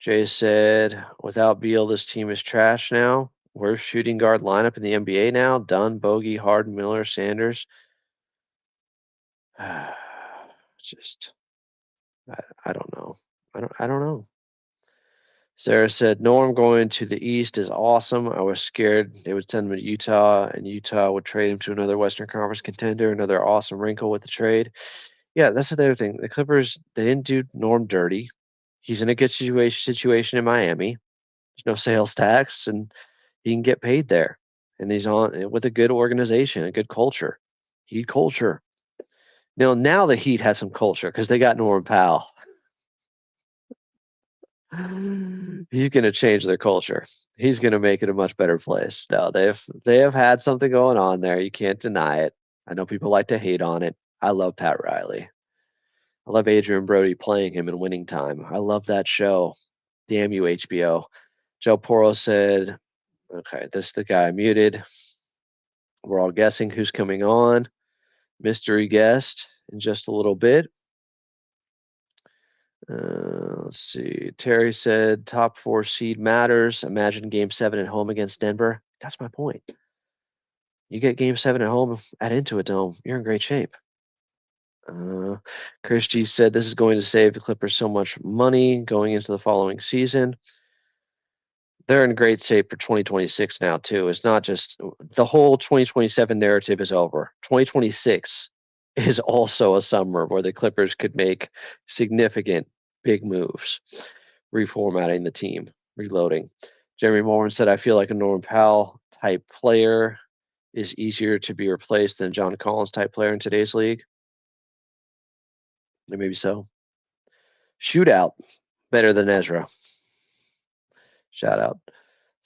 Jay said, without Beal, this team is trash now. Worst shooting guard lineup in the NBA now. Dunn, Bogey, Harden, Miller, Sanders. Just, I don't know. I don't know. Sarah said, Norm going to the East is awesome. I was scared they would send him to Utah, and Utah would trade him to another Western Conference contender. Another awesome wrinkle with the trade. Yeah, that's the other thing. The Clippers, they didn't do Norm dirty. He's in a good situation in Miami. There's no sales tax, and he can get paid there. And he's on with a good organization, a good culture. Heat culture. Now the Heat has some culture because they got Norman Powell. He's going to change their culture. He's going to make it a much better place. No, they have had something going on there. You can't deny it. I know people like to hate on it. I love Pat Riley. I love Adrian Brody playing him in Winning Time. I love that show. Damn you, HBO. Joe Poro said, okay, this is the guy muted. We're all guessing who's coming on. Mystery guest in just a little bit. Let's see. Terry said top 4 seed matters. Imagine game 7 at home against Denver. That's my point. You get game 7 at home at Intuit Dome, you're in great shape. Chris G said this is going to save the Clippers so much money going into the following season. They're in great shape for 2026 now, too. It's not just the whole 2027 narrative is over. 2026 is also a summer where the Clippers could make significant big moves, reformatting the team, reloading. Jeremy Moore said, I feel like a Norman Powell type player is easier to be replaced than a John Collins type player in today's league. Maybe so. Shootout, better than Ezra. Shout out.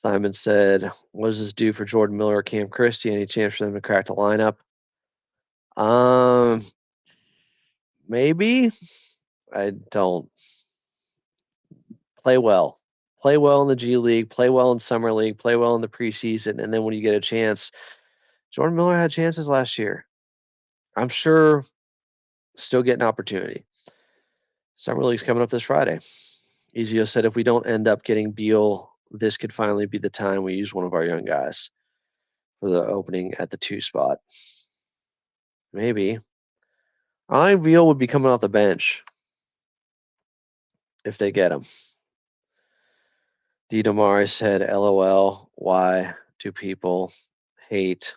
Simon said, what does this do for Jordan Miller or Cam Christie? Any chance for them to crack the lineup? Maybe. I don't. Play well. Play well in the G League, play well in Summer League, play well in the preseason, and then when you get a chance, Jordan Miller had chances last year. I'm sure still getting opportunity. Summer League's coming up this Friday. Ezio said if we don't end up getting Beal, this could finally be the time we use one of our young guys for the opening at the 2 spot. Maybe. I think Beal would be coming off the bench if they get him. D. Damari said, LOL, why do people hate?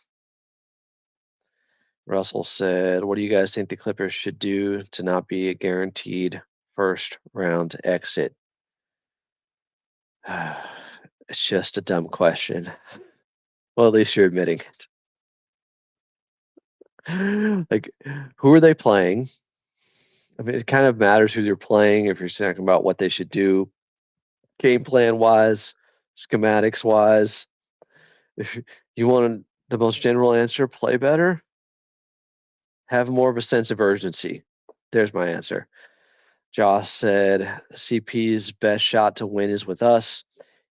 Russell said, what do you guys think the Clippers should do to not be a guaranteed first round exit? It's just a dumb question. Well, at least you're admitting it. Like, who are they playing? I mean, it kind of matters who they're playing if you're talking about what they should do, game plan wise, schematics wise. If you want the most general answer, play better, have more of a sense of urgency. There's my answer. Josh said CP's best shot to win is with us.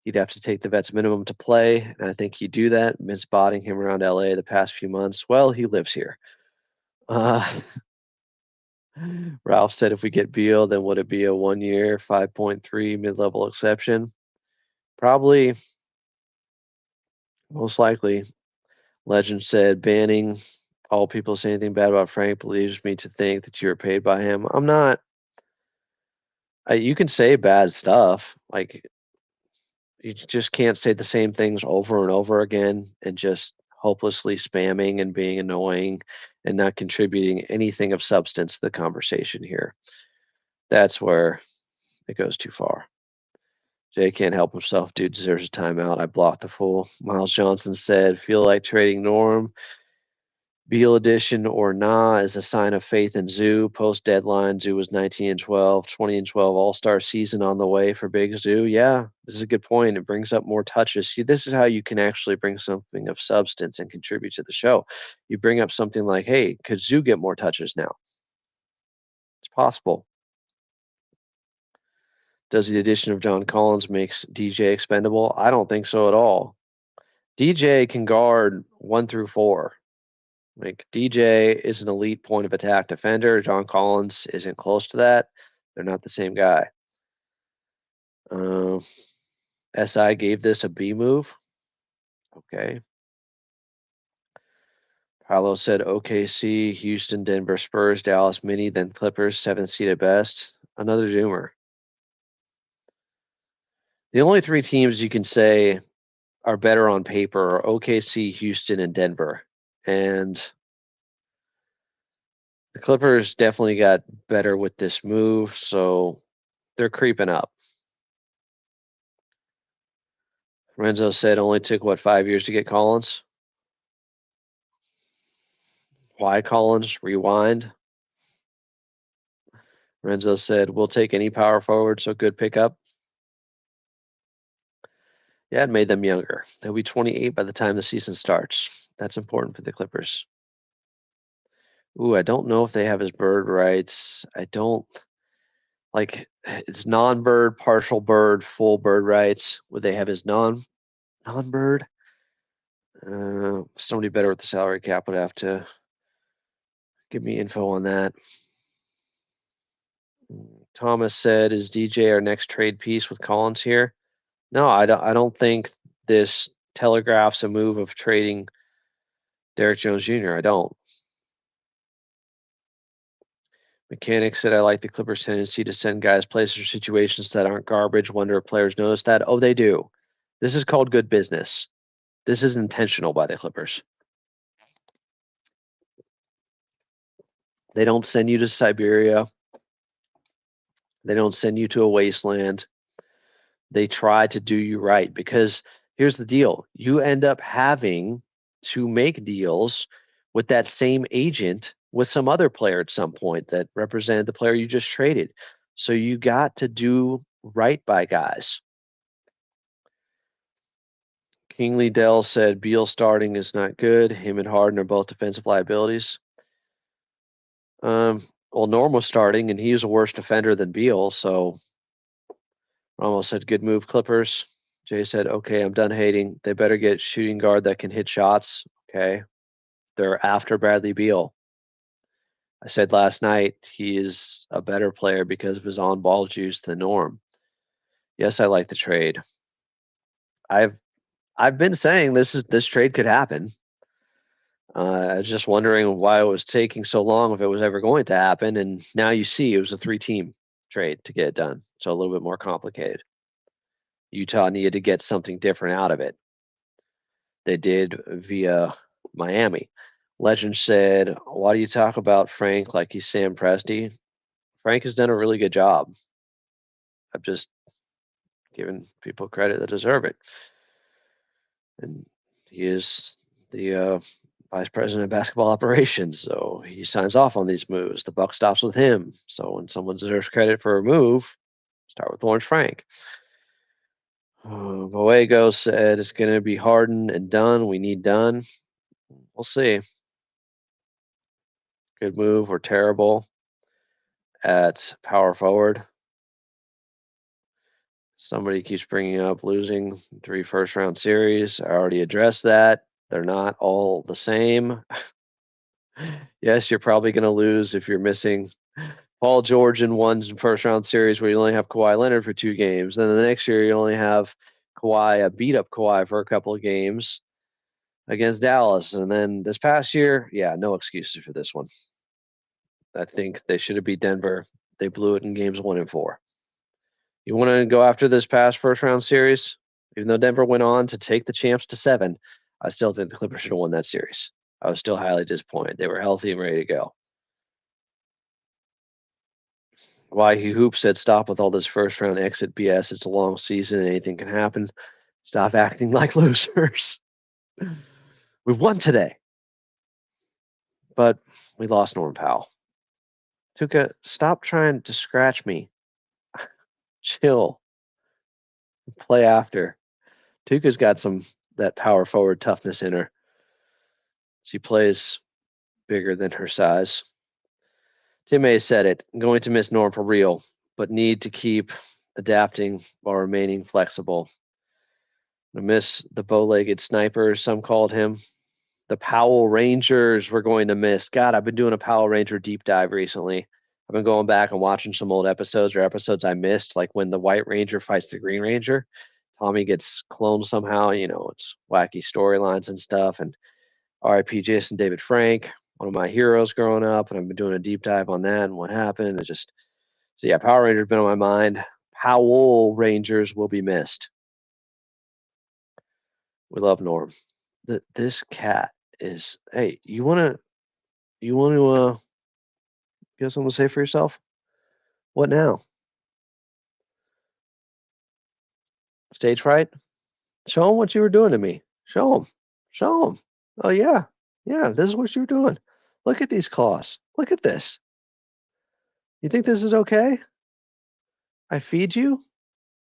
He'd have to take the vet's minimum to play, and I think he'd do that. Been spotting him around LA the past few months. Well, he lives here. Ralph said if we get Beal, then would it be a 1 year, 5.3 mid level exception? Probably, most likely. Legend said banning all people say anything bad about Frank believes me to think that you were paid by him. I'm not. You can say bad stuff. Like, you just can't say the same things over and over again and just hopelessly spamming and being annoying and not contributing anything of substance to the conversation here. That's where it goes too far. Jay can't help himself. Dude deserves a timeout. I blocked the fool. Miles Johnson said, feel like trading Norm. Beal edition or nah is a sign of faith in Zoo. Post deadline, Zoo was 19 and 12, 20 and 12 All-Star season on the way for Big Zoo. Yeah, this is a good point. It brings up more touches. See, this is how you can actually bring something of substance and contribute to the show. You bring up something like, hey, could Zoo get more touches now? It's possible. Does the addition of John Collins makes DJ expendable? I don't think so at all. DJ can guard 1 through 4. Like DJ is an elite point of attack defender. John Collins isn't close to that. They're not the same guy. SI gave this a B move. Okay. Paolo said OKC, Houston, Denver, Spurs, Dallas, Mini, then Clippers, 7th seed at best. Another doomer. The only 3 teams you can say are better on paper are OKC, Houston, and Denver. And the Clippers definitely got better with this move, so they're creeping up. Renzo said only took, 5 years to get Collins? Why Collins? Rewind. Renzo said, we'll take any power forward, so good pickup. Yeah, it made them younger. They'll be 28 by the time the season starts. That's important for the Clippers. Ooh, I don't know if they have his bird rights. I don't like it's non-bird, partial bird, full bird rights. Would they have his non-bird? Somebody better with the salary cap would have to give me info on that. Thomas said, "Is DJ our next trade piece with Collins here?" No, I don't think this telegraphs a move of trading Derrick Jones Jr. I don't. Mechanic said, "I like the Clippers' tendency to send guys places or situations that aren't garbage. Wonder if players notice that." Oh, they do. This is called good business. This is intentional by the Clippers. They don't send you to Siberia. They don't send you to a wasteland. They try to do you right because here's the deal. You end up having to make deals with that same agent with some other player at some point that represented the player you just traded. So you got to do right by guys. Kingsley Dell said Beal starting is not good. Him and Harden are both defensive liabilities. Well, Norm was starting, and he was a worse defender than Beal, so Ramos said, good move, Clippers. Jay said, okay, I'm done hating. They better get shooting guard that can hit shots. Okay. They're after Bradley Beal. I said last night he is a better player because of his on-ball juice than Norm. Yes, I like the trade. I've been saying this trade could happen. I was just wondering why it was taking so long if it was ever going to happen, and now you see it was a 3-team trade to get it done, so a little bit more complicated. Utah needed to get something different out of it. They did via Miami. Legend said, "Why do you talk about Frank like he's Sam Presti?" Frank has done a really good job. I'm just giving people credit that deserve it, and he is the vice president of basketball operations, so he signs off on these moves. The buck stops with him. So when someone deserves credit for a move, start with Orange Frank. Boego said it's going to be Harden and Dunn. We need Dunn. We'll see. Good move or terrible at power forward. Somebody keeps bringing up losing 3 first-round series. I already addressed that. They're not all the same. Yes, you're probably going to lose if you're missing Paul George in one first-round series where you only have Kawhi Leonard for 2 games. Then the next year you only have Kawhi, beat up Kawhi for a couple of games against Dallas. And then this past year, yeah, no excuses for this one. I think they should have beat Denver. They blew it in games 1 and 4. You want to go after this past first-round series? Even though Denver went on to take the champs to 7, I still think the Clippers should have won that series. I was still highly disappointed. They were healthy and ready to go. Why he Hoop said, stop with all this first-round exit BS. It's a long season. Anything can happen. Stop acting like losers. We won today. But we lost Norman Powell. Tuca, stop trying to scratch me. Chill. Play after. Tuca's got that power forward toughness in her. She plays bigger than her size. Tim A said it. I'm going to miss Norm for real, but need to keep adapting while remaining flexible. I miss the bow-legged snipers, some called him. The Powell Rangers we're going to miss. God, I've been doing a Powell Ranger deep dive recently. I've been going back and watching some old episodes or episodes I missed, like when the White Ranger fights the Green Ranger. Tommy gets cloned somehow. It's wacky storylines and stuff. And R.I.P. Jason David Frank, one of my heroes growing up, and I've been doing a deep dive on that and what happened. Power Rangers been on my mind. Powell Rangers will be missed. We love Norm. This cat is. Hey, you want to you have something to say for yourself? What now? Stage fright? Show him what you were doing to me. Show him. Show him. Oh yeah, yeah. This is what you were doing. Look at these claws. Look at this. You think this is okay? I feed you.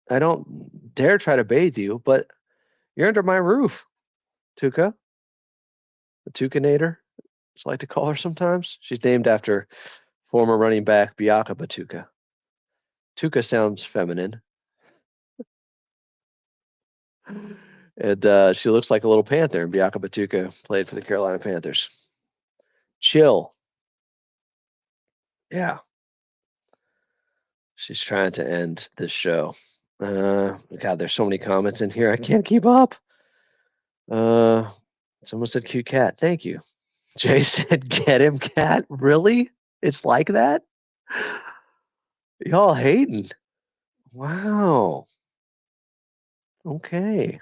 I don't dare try to bathe you, but you're under my roof, Tuca. The Tucanator, as I like to call her sometimes. She's named after former running back Biaka Batuka. Tuca sounds feminine. And she looks like a little panther. And Biaka Batuka played for the Carolina Panthers. Chill. Yeah. She's trying to end this show. God, there's so many comments in here. I can't keep up. Someone said cute cat. Thank you. Jay said, get him, cat. Really? It's like that? Y'all hating. Wow. Okay.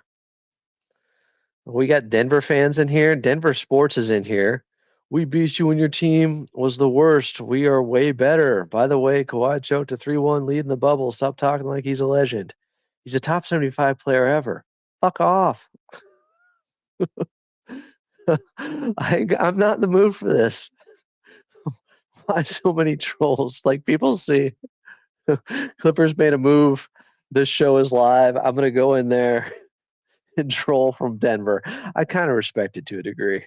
We got Denver fans in here. Denver sports is in here. We beat you when your team was the worst. We are way better. By the way, Kawhi choked a 3-1 lead in the bubble. Stop talking like he's a legend. He's a top 75 player ever. Fuck off. I'm not in the mood for this. Why so many trolls? Like people see Clippers made a move. This show is live. I'm going to go in there and troll from Denver. I kind of respect it to a degree.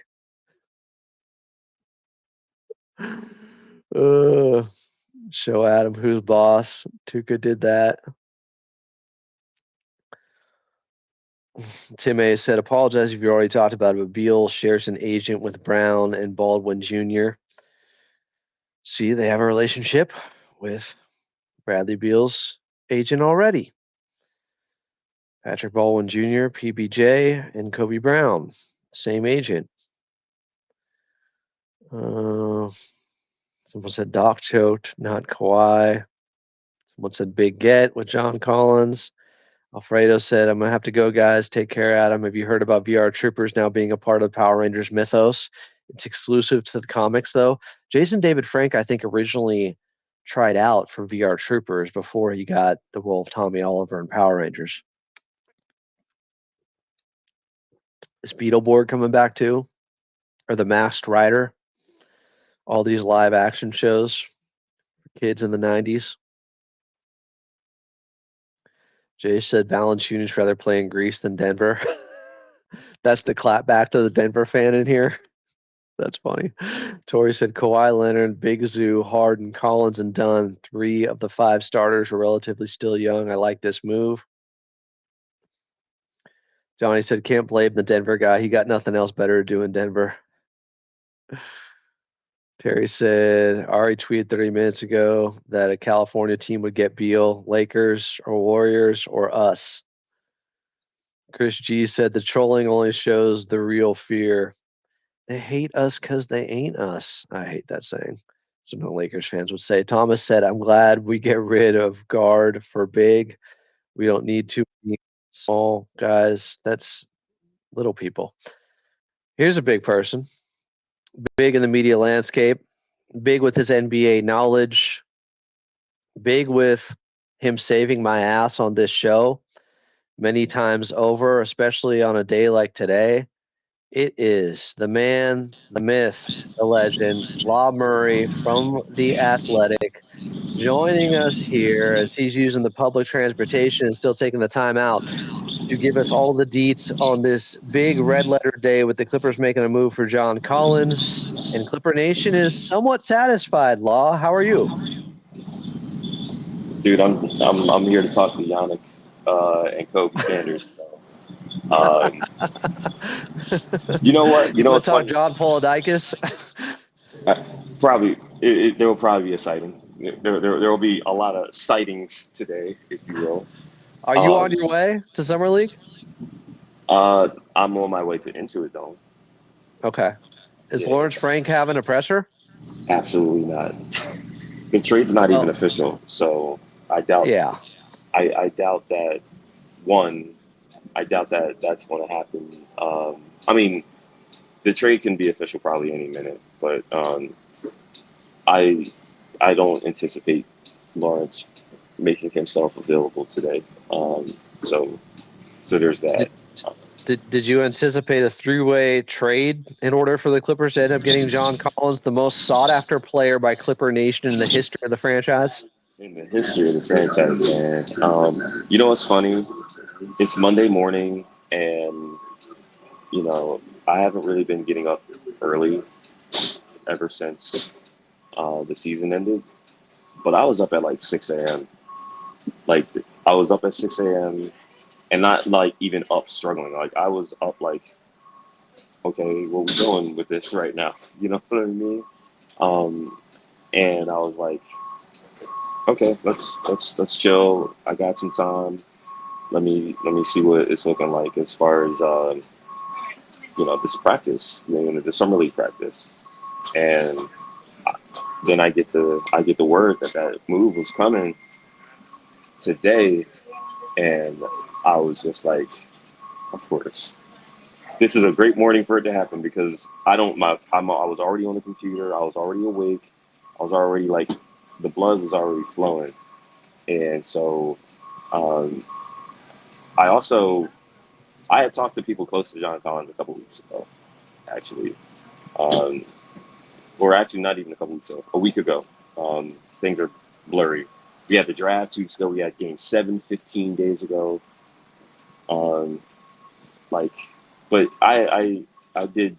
Show Adam who's boss. Tuca did that. Tim A said, apologize if you already talked about it, but Beal shares an agent with Brown and Baldwin Jr. See, they have a relationship with Bradley Beal's agent already. Patrick Baldwin Jr., PBJ, and Kobe Brown, same agent. Someone said Doc choked, not Kawhi. Someone said Big Get with John Collins. Alfredo said, I'm going to have to go, guys. Take care, Adam. Have you heard about VR Troopers now being a part of Power Rangers mythos? It's exclusive to the comics, though. Jason David Frank, I think, originally tried out for VR Troopers before he got the role of Tommy Oliver in Power Rangers. Is Beetleborg coming back too? Or the Masked Rider? All these live action shows for kids in the 90s. Jay said Valanciunas rather play in Greece than Denver. That's the clap back to the Denver fan in here. That's funny. Tori said Kawhi Leonard, Big Zoo, Harden, Collins, and Dunn. 3 of the 5 starters were relatively still young. I like this move. Johnny said can't blame the Denver guy. He got nothing else better to do in Denver. Terry said Ari tweeted 30 minutes ago that a California team would get Beal, Lakers or Warriors or us. Chris G said the trolling only shows the real fear. They hate us because they ain't us. I hate that saying. Some no Lakers fans would say. Thomas said, I'm glad we get rid of guard for big. We don't need too many small guys. That's little people. Here's a big person. Big in the media landscape. Big with his NBA knowledge. Big with him saving my ass on this show many times over, especially on a day like today. It is the man, the myth, the legend, Law Murray from The Athletic, joining us here as he's using the public transportation and still taking the time out to give us all the deets on this big red letter day with the Clippers making a move for John Collins. And Clipper Nation is somewhat satisfied. Law, how are you? Dude, I'm here to talk to Yannick and Kobe Sanders. So, you know what? You You know want what's to talk funny? John Polidikis? Probably there will probably be a sighting. There will be a lot of sightings today, if you will. Are you on Um, your way to Summer League? I'm on my way to Intuit though. Okay. Is Yeah, Lawrence Frank having a presser? absolutely not. The trade's not even Well, official, so I doubt. yeah. I doubt that one. I doubt that that's going to happen. I mean, the trade can be official probably any minute, but I I don't anticipate Lawrence making himself available today. So so there's that. Did, did you anticipate a three-way trade in order for the Clippers to end up getting John Collins, the most sought-after player by Clipper Nation in the history of the franchise? In the history of the franchise, man. You know what's funny? It's Monday morning, and you know I haven't really been getting up early ever since the season ended. But I was up at like 6 a.m. Like I was up at 6 a.m. and not like even up struggling. Like I was up like, okay, what we doing with this right now? You know what I mean? Um, and I was like, okay, let's chill. I got some time. Let me see what it's looking like as far as this practice, the summer league practice. And then I get the word that that move was coming today, and I was just like, of course, this is a great morning for it to happen because I was already on the computer, I was already awake, I was already like the blood was already flowing, and so um, I also I had talked to people close to John Collins a couple weeks ago, actually, um, or actually not even a couple weeks ago, a week ago. Things are blurry. We had the draft 2 weeks ago. We had Game 7 15 days ago. Um, like, but I did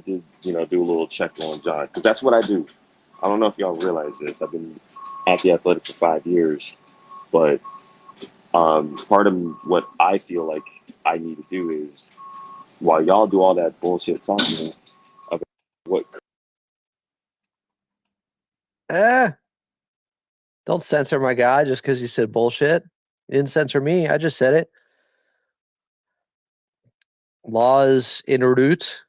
do a little check on John because that's what I do. I don't know if y'all realize this. I've been at the Athletic for 5 years, but part of what I feel like I need to do is while y'all do all that bullshit talking about what Eh, don't censor my guy just because you said bullshit. You didn't censor me. I just said it. Law is en route.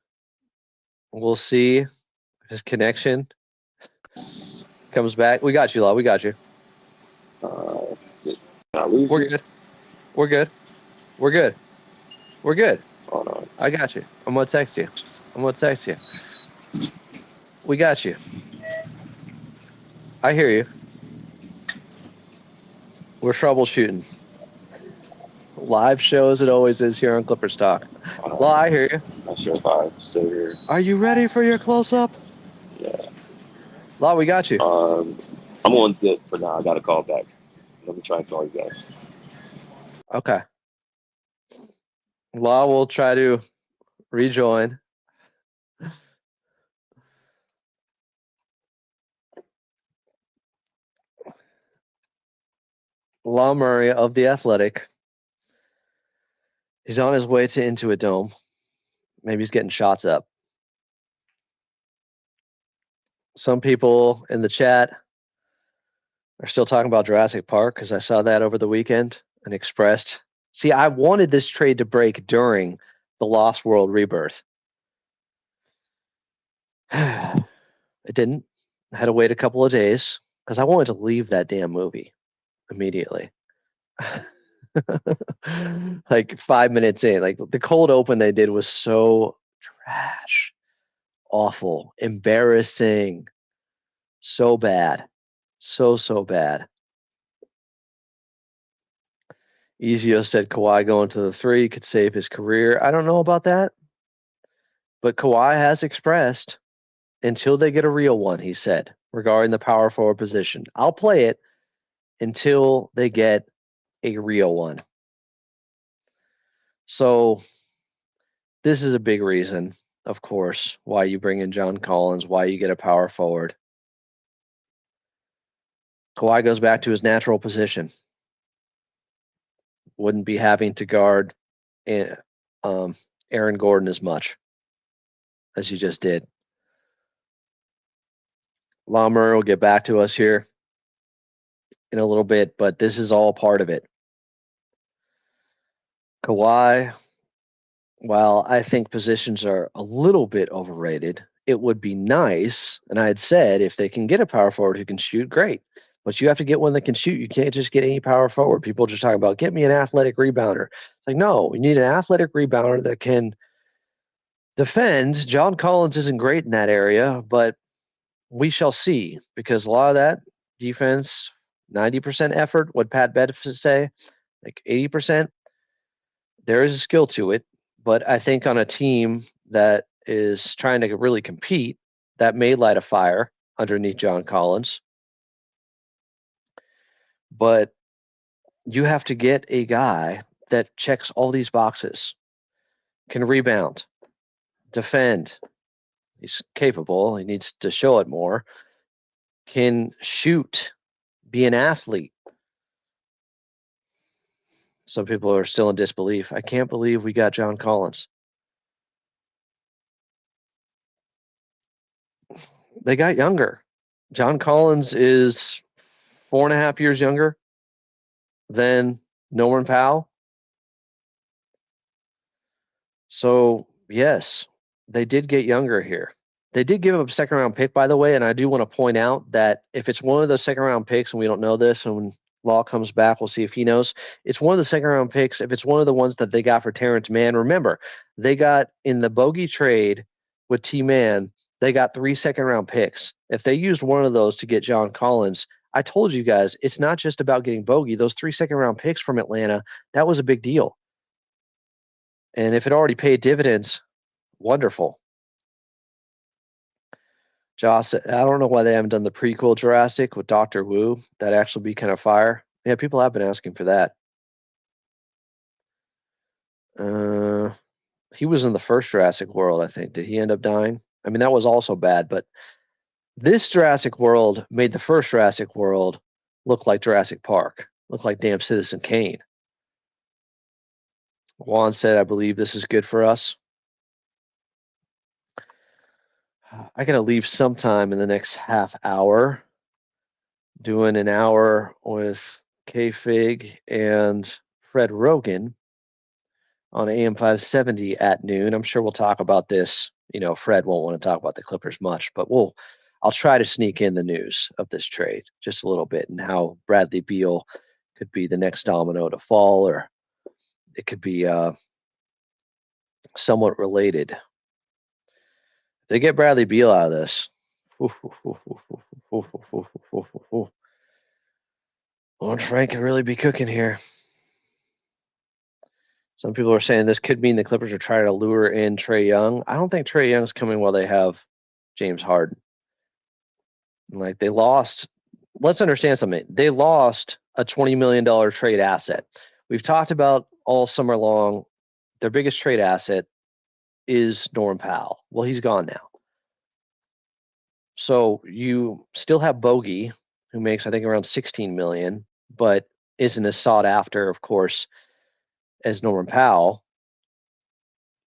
We'll see his connection comes back. We got you, Law. We got you. uh, I lose We're you. good. We're good. We're good. We're good. Hold on. I got you. I'm gonna text you. I'm gonna text you. We got you. I hear you. We're troubleshooting. Live show as it always is here on Clippers Talk. Uh, Law, I hear you. Not sure if I'm still here. Are you ready for your close up? Yeah. Law, we got you. I'm on dip for now. I got to call back. Let me try and call you guys. Okay. Law will try to rejoin. Law Murray of The Athletic. He's on his way to Intuit Dome. Maybe he's getting shots up. Some people in the chat are still talking about Jurassic Park because I saw that over the weekend and expressed. See, I wanted this trade to break during the Lost World rebirth. It didn't. I had to wait a couple of days because I wanted to leave that damn movie immediately. Like 5 minutes in, like the cold open they did was so trash, awful, embarrassing, so bad, so bad. Ezio said Kawhi going to the three could save his career. I don't know about that. But Kawhi has expressed until they get a real one, he said, regarding the power forward position. I'll play it until they get a real one. So this is a big reason, of course, why you bring in John Collins, why you get a power forward. Kawhi goes back to his natural position. Wouldn't be having to guard Aaron Gordon as much as you just did. Lamar will get back to us here in a little bit, but this is all part of it. Kawhi, while I think positions are a little bit overrated, it would be nice, and I had said if they can get a power forward who can shoot, great. But you have to get one that can shoot. You can't just get any power forward. People are just talking about, get me an athletic rebounder. It's like, no, we need an athletic rebounder that can defend. John Collins isn't great in that area, but we shall see, because a lot of that defense, 90% effort, what Pat Bev say, like 80%, there is a skill to it. But I think on a team that is trying to really compete, that may light a fire underneath John Collins. But you have to get a guy that checks all these boxes, can rebound, defend. He's capable. He needs to show it more. Can shoot, be an athlete. Some people are still in disbelief. I can't believe we got John Collins. They got younger. John Collins is 4.5 years younger than Norman Powell. So, yes, they did get younger here. They did give up a second round pick, by the way, and I do want to point out that if it's one of those second round picks, and we don't know this, and when Law comes back, we'll see if he knows. It's one of the second round picks. If it's one of the ones that they got for Terrence Mann, remember, they got in the bogey trade with T-Man, they got 3 second round picks. If they used one of those to get John Collins, I told you guys, it's not just about getting bogey. Those 3 second round picks from Atlanta, that was a big deal. And if it already paid dividends, wonderful. Joss, I don't know why they haven't done the prequel Jurassic with Dr. Wu. That'd actually be kind of fire. Yeah, people have been asking for that. He was in the first Jurassic World, I think. Did he end up dying? I mean, that was also bad, but this Jurassic World made the first Jurassic World look like Jurassic Park, look like damn Citizen Kane. Juan said, I believe this is good for us. I got to leave sometime in the next half hour, doing an hour with K-Fig and Fred Rogan on AM 570 at noon. I'm sure we'll talk about this. You know, Fred won't want to talk about the Clippers much, but I'll try to sneak in the news of this trade just a little bit and how Bradley Beal could be the next domino to fall, or it could be somewhat related. If they get Bradley Beal out of this, Lord Frank could really be cooking here. Some people are saying this could mean the Clippers are trying to lure in Trae Young. I don't think Trae Young's coming while they have James Harden. Like, they lost. Let's understand something. They lost a $20 million trade asset. We've talked about all summer long, their biggest trade asset is Norman Powell. Well, he's gone now. So you still have Bogey, who makes, I think, around $16 million, but isn't as sought after, of course, as Norman Powell.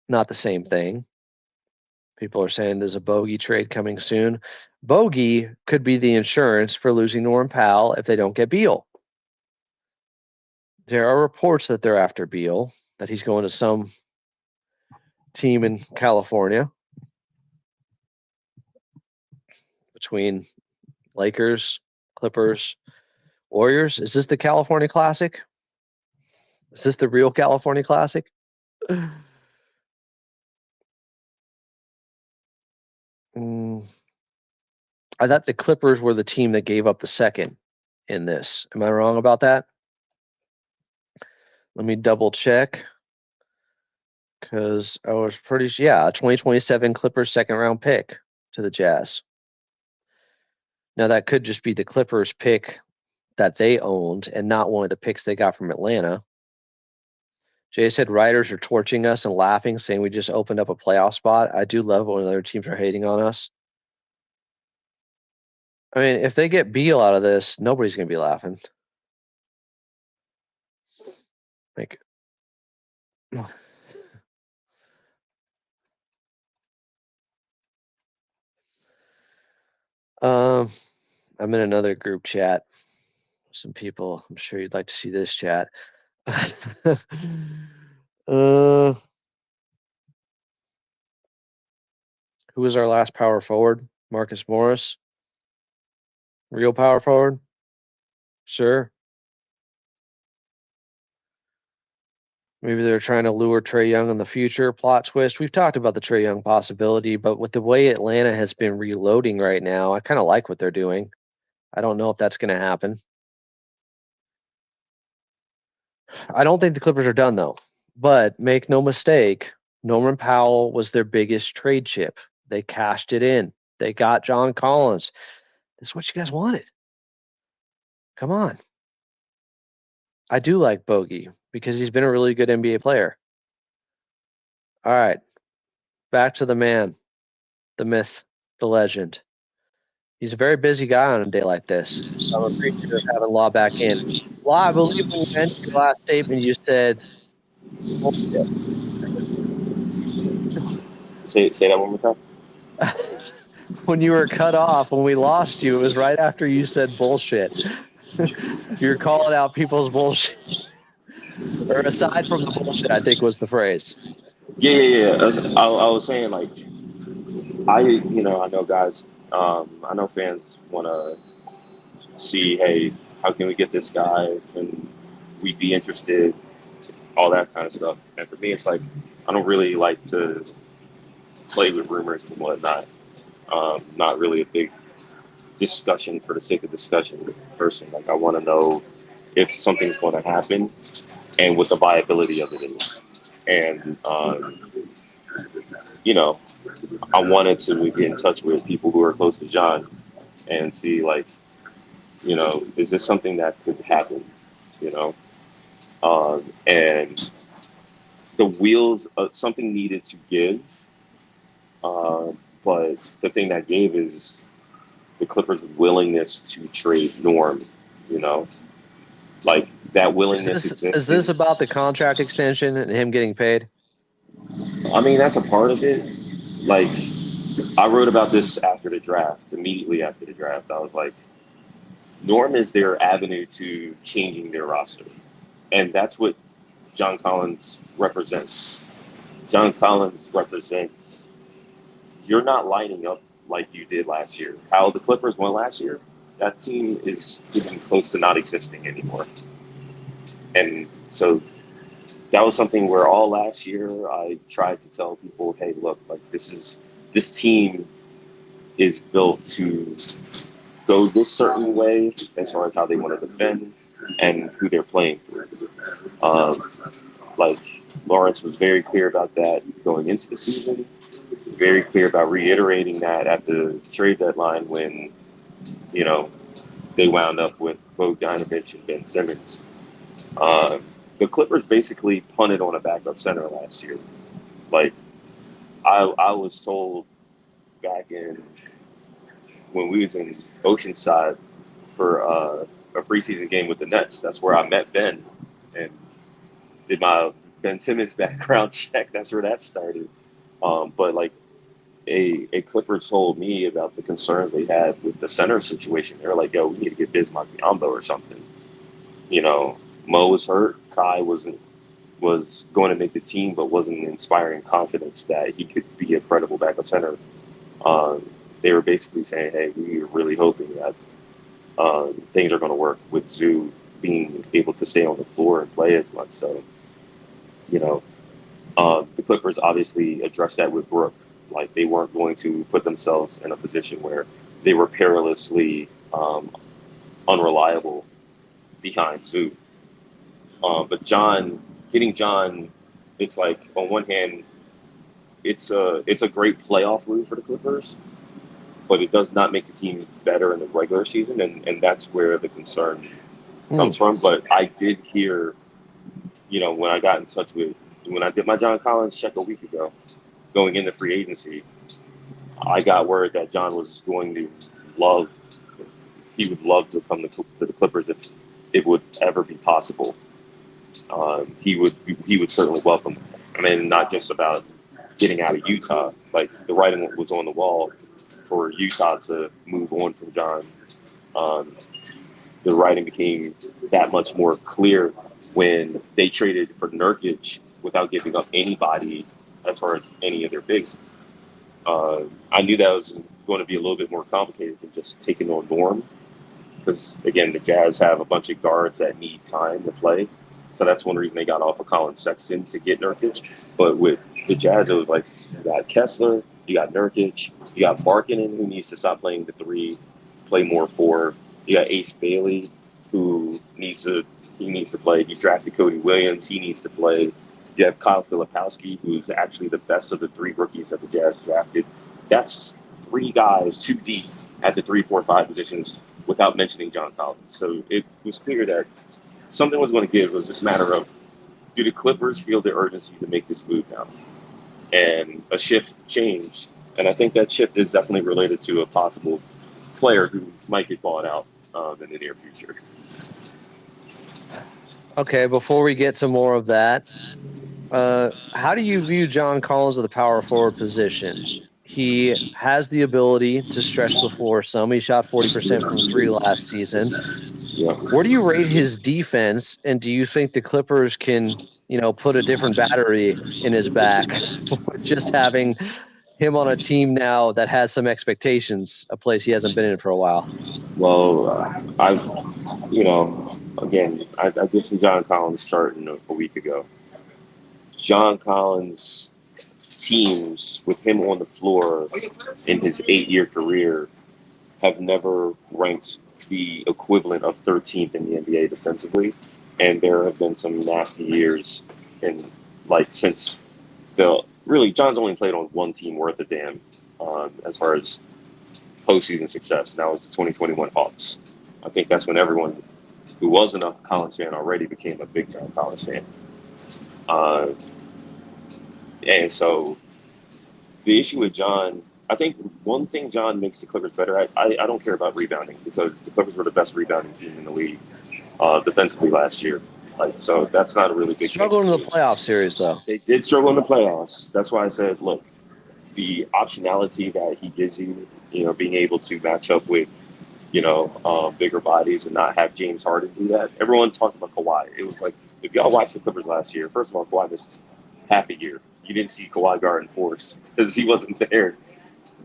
Not the same thing. People are saying there's a Bogey trade coming soon. Bogey could be the insurance for losing Norman Powell if they don't get Beal. There are reports that they're after Beal, that he's going to some team in California between Lakers, Clippers, Warriors. Is this the California Classic? Is this the real California Classic? I thought the Clippers were the team that gave up the second in this. Am I wrong about that? Let me double check. Because I was pretty sure, a 2027 Clippers second round pick to the Jazz. Now that could just be the Clippers pick that they owned and not one of the picks they got from Atlanta. Jay said writers are torching us and laughing, saying we just opened up a playoff spot. I do love when other teams are hating on us. I mean, if they get Beal out of this, nobody's going to be laughing. Like, I'm in another group chat. Some people, I'm sure you'd like to see this chat. Who was our last power forward? Marcus Morris. Real power forward? Sure. Maybe they're trying to lure Trae Young in the future. Plot twist. We've talked about the Trae Young possibility, but with the way Atlanta has been reloading right now, I kind of like what they're doing. I don't know if that's going to happen. I don't think the Clippers are done, though. But make no mistake, Norman Powell was their biggest trade chip. They cashed it in. They got John Collins. This is what you guys wanted. Come on. I do like Bogey because he's been a really good NBA player. All right. Back to the man, the myth, the legend. He's a very busy guy on a day like this. I'm appreciative of having Law back in. Law, I believe when you ended your last statement, you said bullshit. Say that one more time. When you were cut off, when we lost you, it was right after you said bullshit. You're calling out people's bullshit. Or aside from the bullshit, I think was the phrase. Yeah. I was saying like I know guys. I know fans want to see, hey, how can we get this guy? And we'd be interested, all that kind of stuff. And for me, it's like I don't really like to play with rumors and whatnot. Not really a big discussion for the sake of discussion person. Like I want to know if something's going to happen and what the viability of it is. And you know, I wanted to get in touch with people who are close to John and see like, is this something that could happen? You know, and the wheels, something needed to give, but the thing that gave is the Clippers' willingness to trade Norm. You know, like that willingness Is this existed. about the contract extension and him getting paid? I mean, that's a part of it. Like, I wrote about this after the draft, immediately after the draft. I was like, Norm is their avenue to changing their roster. And that's what John Collins represents. John Collins represents you're not lining up like you did last year. How the Clippers went last year, that team is getting close to not existing anymore. And so that was something where all last year I tried to tell people, hey, look, like this team is built to go this certain way as far as how they want to defend and who they're playing for. Like Lawrence was very clear about that going into the season, very clear about reiterating that at the trade deadline when, you know, they wound up with Bogdanovich and Ben Simmons. Uh, the Clippers basically punted on a backup center last year. Like I was told back in when we was in Oceanside for a preseason game with the Nets. That's where I met Ben and did my Ben Simmons background check. That's where that started. But like a Clipper told me about the concerns they had with the center situation. They were like, "Yo, we need to get Bismarck Biyombo or something." You know, Mo was hurt. Kai was going to make the team, but wasn't inspiring confidence that he could be a credible backup center. They were basically saying, "Hey, we are really hoping that things are going to work with Zoo being able to stay on the floor and play as much." So, you know, the Clippers obviously addressed that with Brook. Like they weren't going to put themselves in a position where they were perilously unreliable behind Zoo. But getting John it's like on one hand, it's a great playoff move for the Clippers, but it does not make the team better in the regular season, and that's where the concern Hmm. comes from. But I did hear, when I got in touch with when I did my John Collins check a week ago, going into free agency, I got word that John was going to love. He would love to come to the Clippers if it would ever be possible. He would certainly welcome. I mean, not just about getting out of Utah. Like the writing was on the wall for Utah to move on from John. Um, the writing became that much more clear when they traded for Nurkic without giving up anybody as far as any of their bigs. I knew that was going to be a little bit more complicated than just taking on Norm because, again, the Jazz have a bunch of guards that need time to play. So that's one reason they got off of Colin Sexton to get Nurkic. But with the Jazz, it was like you got Kessler, you got Nurkic, you got Markkanen, who needs to stop playing the three, play more four. You got Ace Bailey, who needs to play. You drafted Cody Williams, he needs to play. You have Kyle Filipowski, who's actually the best of the three rookies that the Jazz drafted. That's three guys too deep at the 3, 4, 5 positions without mentioning John Collins. So it was clear that something was going to give. It was just a matter of, do the Clippers feel the urgency to make this move now? And a shift changed. And I think that shift is definitely related to a possible player who might get bought out in the near future. Okay, before we get to more of that, how do you view John Collins of the power forward position? He has the ability to stretch the floor some. He shot 40% from three last season. Yeah. Where do you rate his defense? And do you think the Clippers can, put a different battery in his back with just having him on a team now that has some expectations, a place he hasn't been in for a while? Well, again, I did some John Collins charting a week ago. John Collins teams with him on the floor in his 8-year career have never ranked the equivalent of 13th in the NBA defensively, and there have been some nasty years in since John's only played on one team worth a damn as far as postseason success. Now it's the 2021 Hawks. I think that's when everyone who wasn't a Collins fan already became a big time Collins fan. Uh, and so the issue with John, I think one thing John makes the Clippers better at, I don't care about rebounding because the Clippers were the best rebounding team in the league defensively last year. So that's not a really big thing. Struggled in the playoff series, though. They did struggle in the playoffs. That's why I said, look, the optionality that he gives you, being able to match up with, bigger bodies and not have James Harden do that. Everyone talked about Kawhi. It was like, if y'all watched the Clippers last year, first of all, Kawhi missed half a year. You didn't see Kawhi guarding Force because he wasn't there.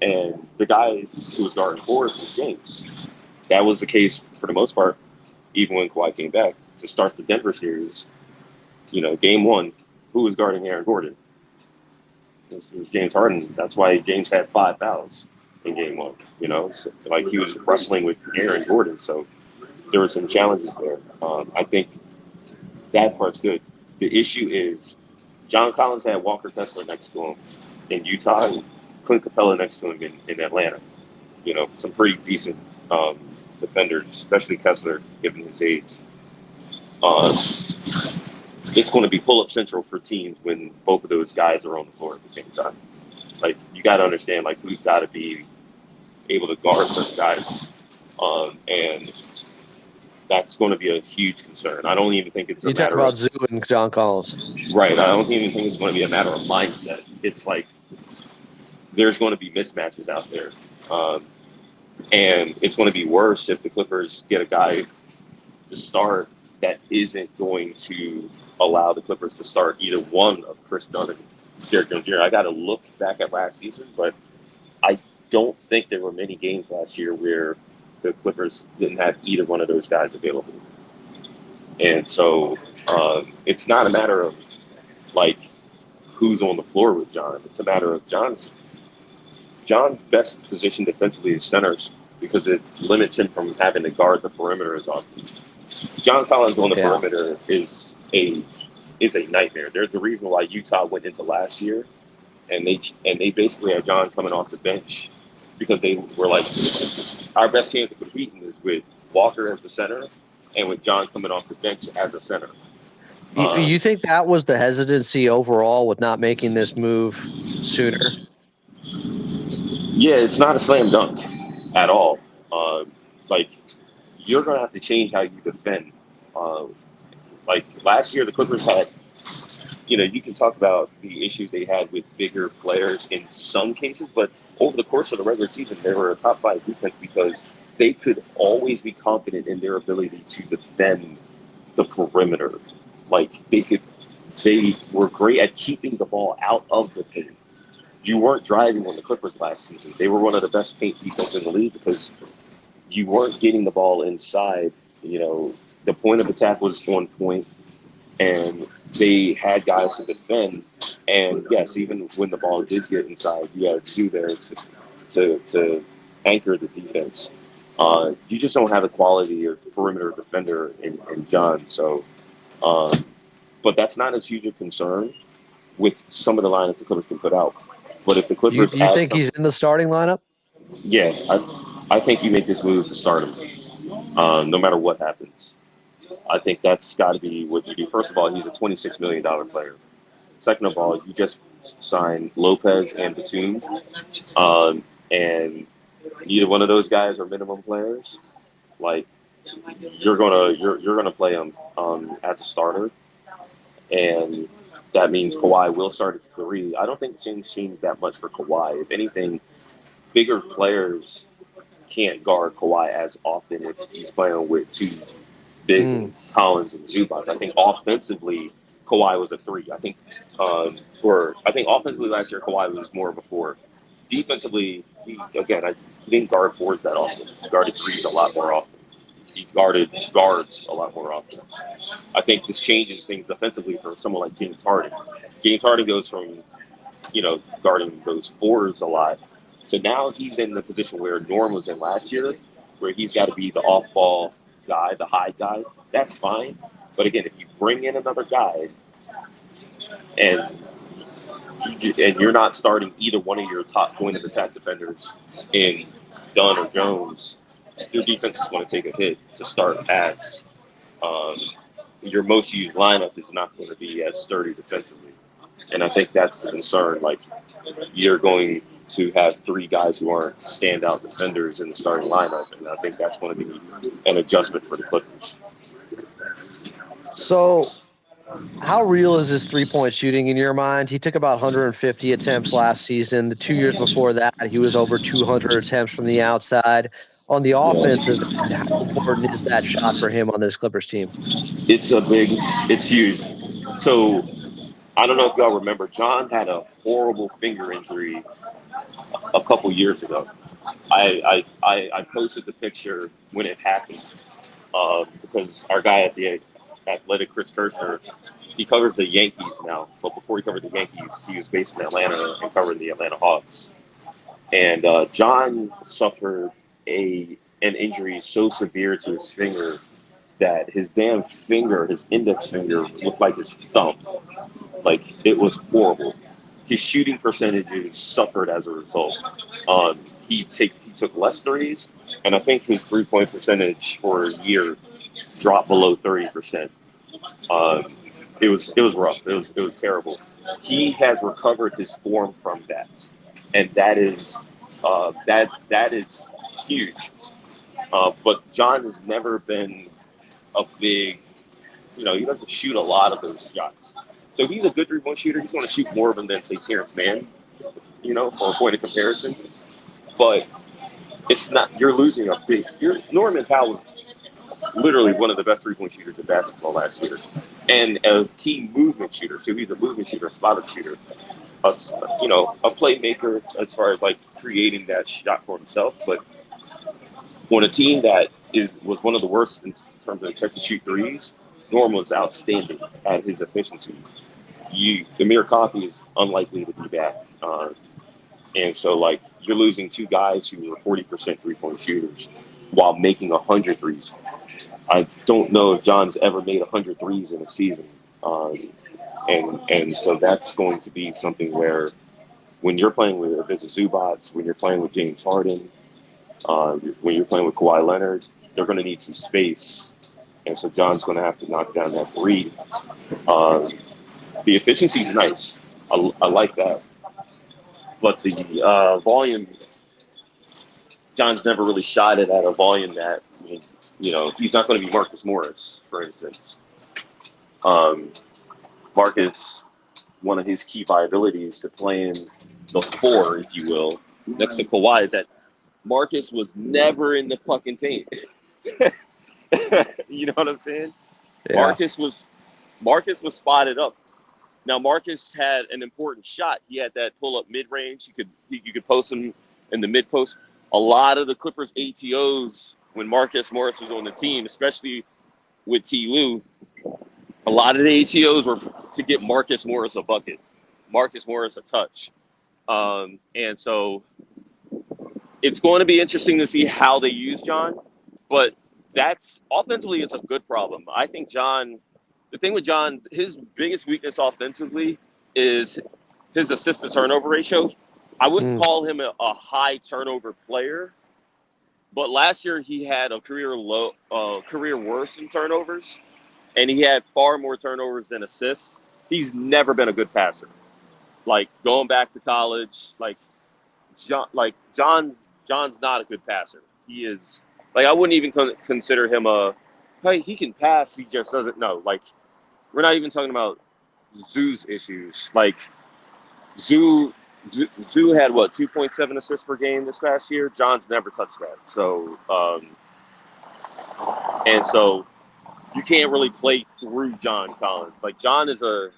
And the guy who was guarding Force was James. That was the case for the most part, even when Kawhi came back to start the Denver series. Game one, who was guarding Aaron Gordon? It was James Harden. That's why James had 5 fouls in game one. So, he was wrestling with Aaron Gordon. So there were some challenges there. I think that part's good. The issue is John Collins had Walker Kessler next to him in Utah and Clint Capella next to him in Atlanta. Some pretty decent defenders, especially Kessler, given his age. It's going to be pull-up central for teams when both of those guys are on the floor at the same time. You got to understand, who's got to be able to guard certain guys. And that's going to be a huge concern. I don't even think it's a You talk matter about of... Zoo and John Collins. Right. I don't even think it's going to be a matter of mindset. It's there's going to be mismatches out there. And it's going to be worse if the Clippers get a guy to start that isn't going to allow the Clippers to start either one of Chris Dunn and Derek Jones Jr. I got to look back at last season, but I don't think there were many games last year where the Clippers didn't have either one of those guys available. And so it's not a matter of who's on the floor with John. It's a matter of John's best position defensively is centers because it limits him from having to guard the perimeter as often. John Collins on the perimeter is a is a nightmare. There's the reason why Utah went into last year and they basically had John coming off the bench because they were like, our best chance of competing is with Walker as the center and with John coming off the bench as a center. You think that was the hesitancy overall with not making this move sooner? Yeah, it's not a slam dunk at all. Like you're gonna have to change how you defend. Uh, like last year, the Clippers had, you can talk about the issues they had with bigger players in some cases, but over the course of the regular season, they were a top five defense because they could always be confident in their ability to defend the perimeter. Like they were great at keeping the ball out of the paint. You weren't driving on the Clippers last season. They were one of the best paint defenses in the league because you weren't getting the ball inside. The point of attack was on point, and they had guys to defend. And yes, even when the ball did get inside, you had two there to anchor the defense. You just don't have a quality or perimeter defender in John. So, but that's not as huge a concern with some of the lineups the Clippers can put out. But if the You Clippers you have think some, he's in the starting lineup? yeah, I think you make this move to start him, no matter what happens. I think that's got to be what you do. First of all, he's a $26 million player. Second of all, you just signed Lopez and Batum, and neither one of those guys are minimum players. Like you're gonna play him as a starter, and that means Kawhi will start at three. I don't think things change that much for Kawhi. If anything, bigger players can't guard Kawhi as often if he's playing with two bigs and Collins and Zubats. I think offensively, Kawhi was a three. I think offensively last year Kawhi was more of a four. Defensively, he didn't guard fours that often. He guarded threes a lot more often. He guarded guards a lot more often. I think this changes things defensively for someone like James Harden. James Harden goes from guarding those fours a lot so now he's in the position where Norm was in last year, where he's got to be the off-ball guy, the high guy. That's fine. But again, if you bring in another guy and you're not starting either one of your top point of attack defenders in Dunn or Jones, your defense is going to take a hit to start as um, your most used lineup is not going to be as sturdy defensively. And I think that's the concern. Like, you're going to have three guys who aren't standout defenders in the starting lineup, and I think that's going to be an adjustment for the Clippers. So, how real is his three-point shooting in your mind? He took about 150 attempts last season. The 2 years before that, he was over 200 attempts from the outside. On the offensive end, how important is that shot for him on this Clippers team? It's huge. So I don't know if y'all remember, John had a horrible finger injury a couple years ago. I posted the picture when it happened because our guy at the Athletic, Chris Kirshner, he covers the Yankees now. But before he covered the Yankees, he was based in Atlanta and covered the Atlanta Hawks. And John suffered an injury so severe to his finger that his damn finger, his index finger, looked like his thumb. Like, it was horrible. His shooting percentages suffered as a result. He took less threes, and I think his 3-point percentage for a year dropped below 30%. It was rough. It was terrible. He has recovered his form from that, and that is huge. But John has never been a big, he doesn't shoot a lot of those shots. So he's a good 3-point shooter. He's going to shoot more of them than, say, Terrence Mann, for a point of comparison. But it's not, you're losing Norman Powell was literally one of the best 3-point shooters in basketball last year. And a key movement shooter. So he's a movement shooter, a spotted shooter, a playmaker as far as like creating that shot for himself. But on a team that was one of the worst in terms of catch and shoot threes, Norm was outstanding at his efficiency. Amir Coffey is unlikely to be back. And so, like, you're losing two guys who were 40% 3-point shooters while making 100 threes. I don't know if John's ever made 100 threes in a season. And so that's going to be something where when you're playing with Vince Zubats, when you're playing with James Harden, when you're playing with Kawhi Leonard, they're going to need some space. And so John's going to have to knock down that three. Um, the efficiency is nice. I like that. But the volume, John's never really shot it at a volume that, he's not going to be Marcus Morris, for instance. Um, Marcus, one of his key viabilities to playing the four, if you will, next to Kawhi is that Marcus was never in the fucking paint. You know what I'm saying? Yeah. Marcus was spotted up. Now Marcus had an important shot. He had that pull up mid range. You could post him in the mid post. A lot of the Clippers ATOs when Marcus Morris was on the team, especially with T. Lue, a lot of the ATOs were to get Marcus Morris a bucket, Marcus Morris a touch. And so it's going to be interesting to see how they use John, but that's offensively, it's a good problem. I think the thing with John, his biggest weakness offensively is his assist to turnover ratio. I wouldn't call him a high turnover player, but last year he had a career worse in turnovers, and he had far more turnovers than assists. He's never been a good passer. Like going back to college, John's not a good passer. He is I wouldn't even consider him he can pass. He just doesn't know. Like we're not even talking about Zoo's issues. Like Zoo had 2.7 assists per game this past year. John's never touched that. So and so you can't really play through John Collins. Like John is a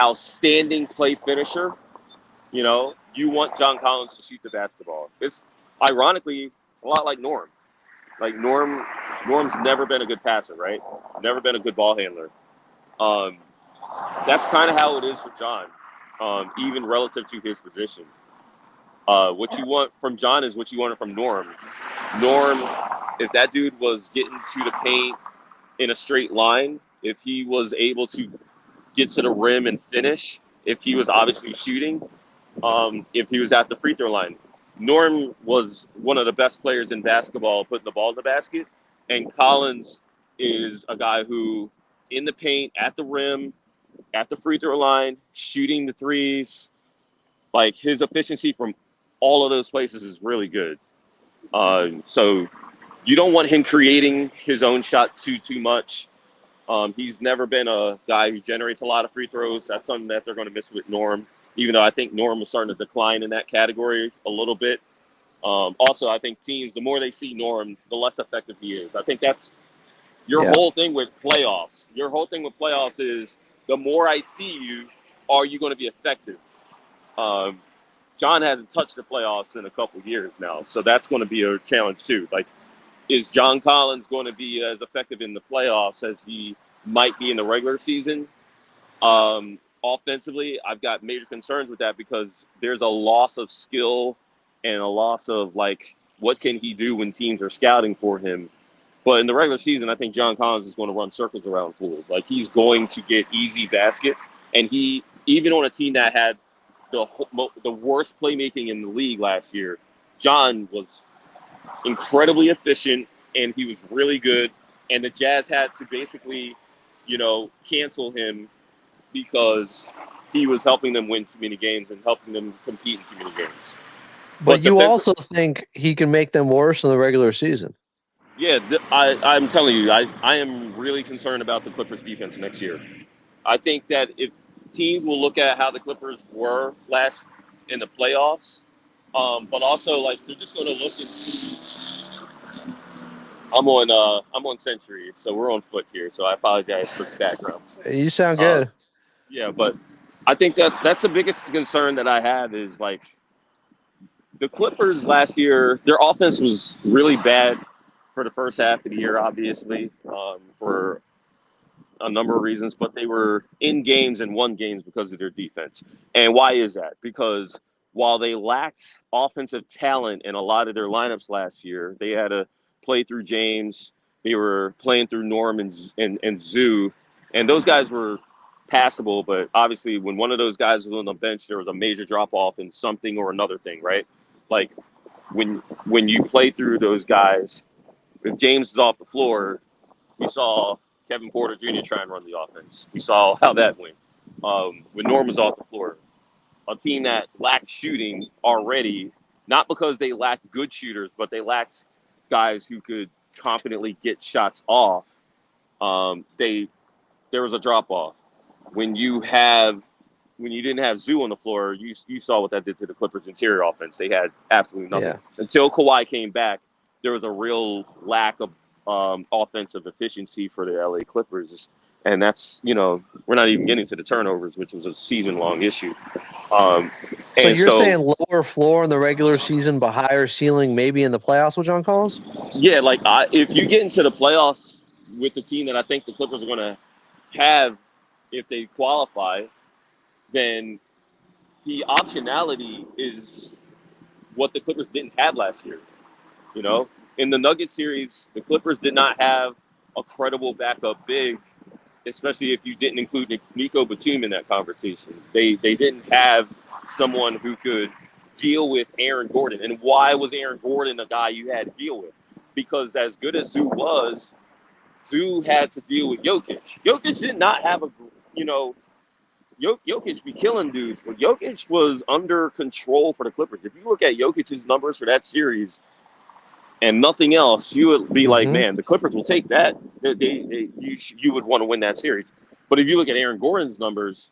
outstanding play finisher. You want John Collins to shoot the basketball. It's ironically, it's a lot like Norm. Like Norm's never been a good passer, right? Never been a good ball handler. That's kind of how it is for John, even relative to his position. What you want from John is what you wanted from Norm. Norm, if that dude was getting to the paint in a straight line, if he was able to get to the rim and finish, if he was obviously shooting, if he was at the free throw line. Norm was one of the best players in basketball putting the ball in the basket, and Collins is a guy who, in the paint, at the rim, at the free throw line, shooting the threes, like his efficiency from all of those places is really good. So you don't want him creating his own shot too much. He's never been a guy who generates a lot of free throws. That's something that they're going to miss with Norm, even though I think Norm is starting to decline in that category a little bit. Also, I think teams, the more they see Norm, the less effective he is. I think that's your whole thing with playoffs. Your whole thing with playoffs is the more I see you, are you going to be effective? John hasn't touched the playoffs in a couple of years now, so that's going to be a challenge too. Like, is John Collins going to be as effective in the playoffs as he might be in the regular season? Offensively, I've got major concerns with that because there's a loss of skill and a loss of what can he do when teams are scouting for him. But in the regular season, I think John Collins is going to run circles around fools. Like he's going to get easy baskets, and he even on a team that had the worst playmaking in the league last year, John was incredibly efficient, and he was really good. And the Jazz had to basically, cancel him because he was helping them win too many games and helping them compete in too many games. But you also think he can make them worse in the regular season. Yeah, I'm telling you, I am really concerned about the Clippers defense next year. I think that if teams will look at how the Clippers were last in the playoffs, but also they're just going to look and see. I'm on Century, so we're on foot here. So I apologize for the background. You sound good. Yeah, but I think that's the biggest concern that I have is the Clippers last year. Their offense was really bad for the first half of the year, obviously, for a number of reasons, but they were in games and won games because of their defense. And why is that? Because while they lacked offensive talent in a lot of their lineups last year, they had to play through James. They were playing through Norm and Zoo. And those guys were passable, but obviously when one of those guys was on the bench, there was a major drop off in something or another thing, right? Like when you play through those guys, if James is off the floor, we saw Kevin Porter Jr. try and run the offense. We saw how that went. When Norm was off the floor, a team that lacked shooting already, not because they lacked good shooters, but they lacked guys who could confidently get shots off. There was a drop off. When you didn't have Zoo on the floor, you saw what that did to the Clippers' interior offense. They had absolutely nothing. Yeah. Until Kawhi came back, there was a real lack of offensive efficiency for the LA Clippers. And that's, we're not even getting to the turnovers, which was a season-long issue. So you're saying lower floor in the regular season, but higher ceiling maybe in the playoffs with John Collins? Yeah, like if you get into the playoffs with the team that I think the Clippers are going to have if they qualify, then the optionality is what the Clippers didn't have last year. In the Nuggets series, the Clippers did not have a credible backup big, especially if you didn't include Nico Batum in that conversation. They didn't have someone who could deal with Aaron Gordon. And why was Aaron Gordon the guy you had to deal with? Because as good as Zoo was, Zoo had to deal with Jokic. Jokic did not have Jokic be killing dudes, but Jokic was under control for the Clippers. If you look at Jokic's numbers for that series and nothing else, you would be like, man, the Clippers will take that. You would want to win that series. But if you look at Aaron Gordon's numbers,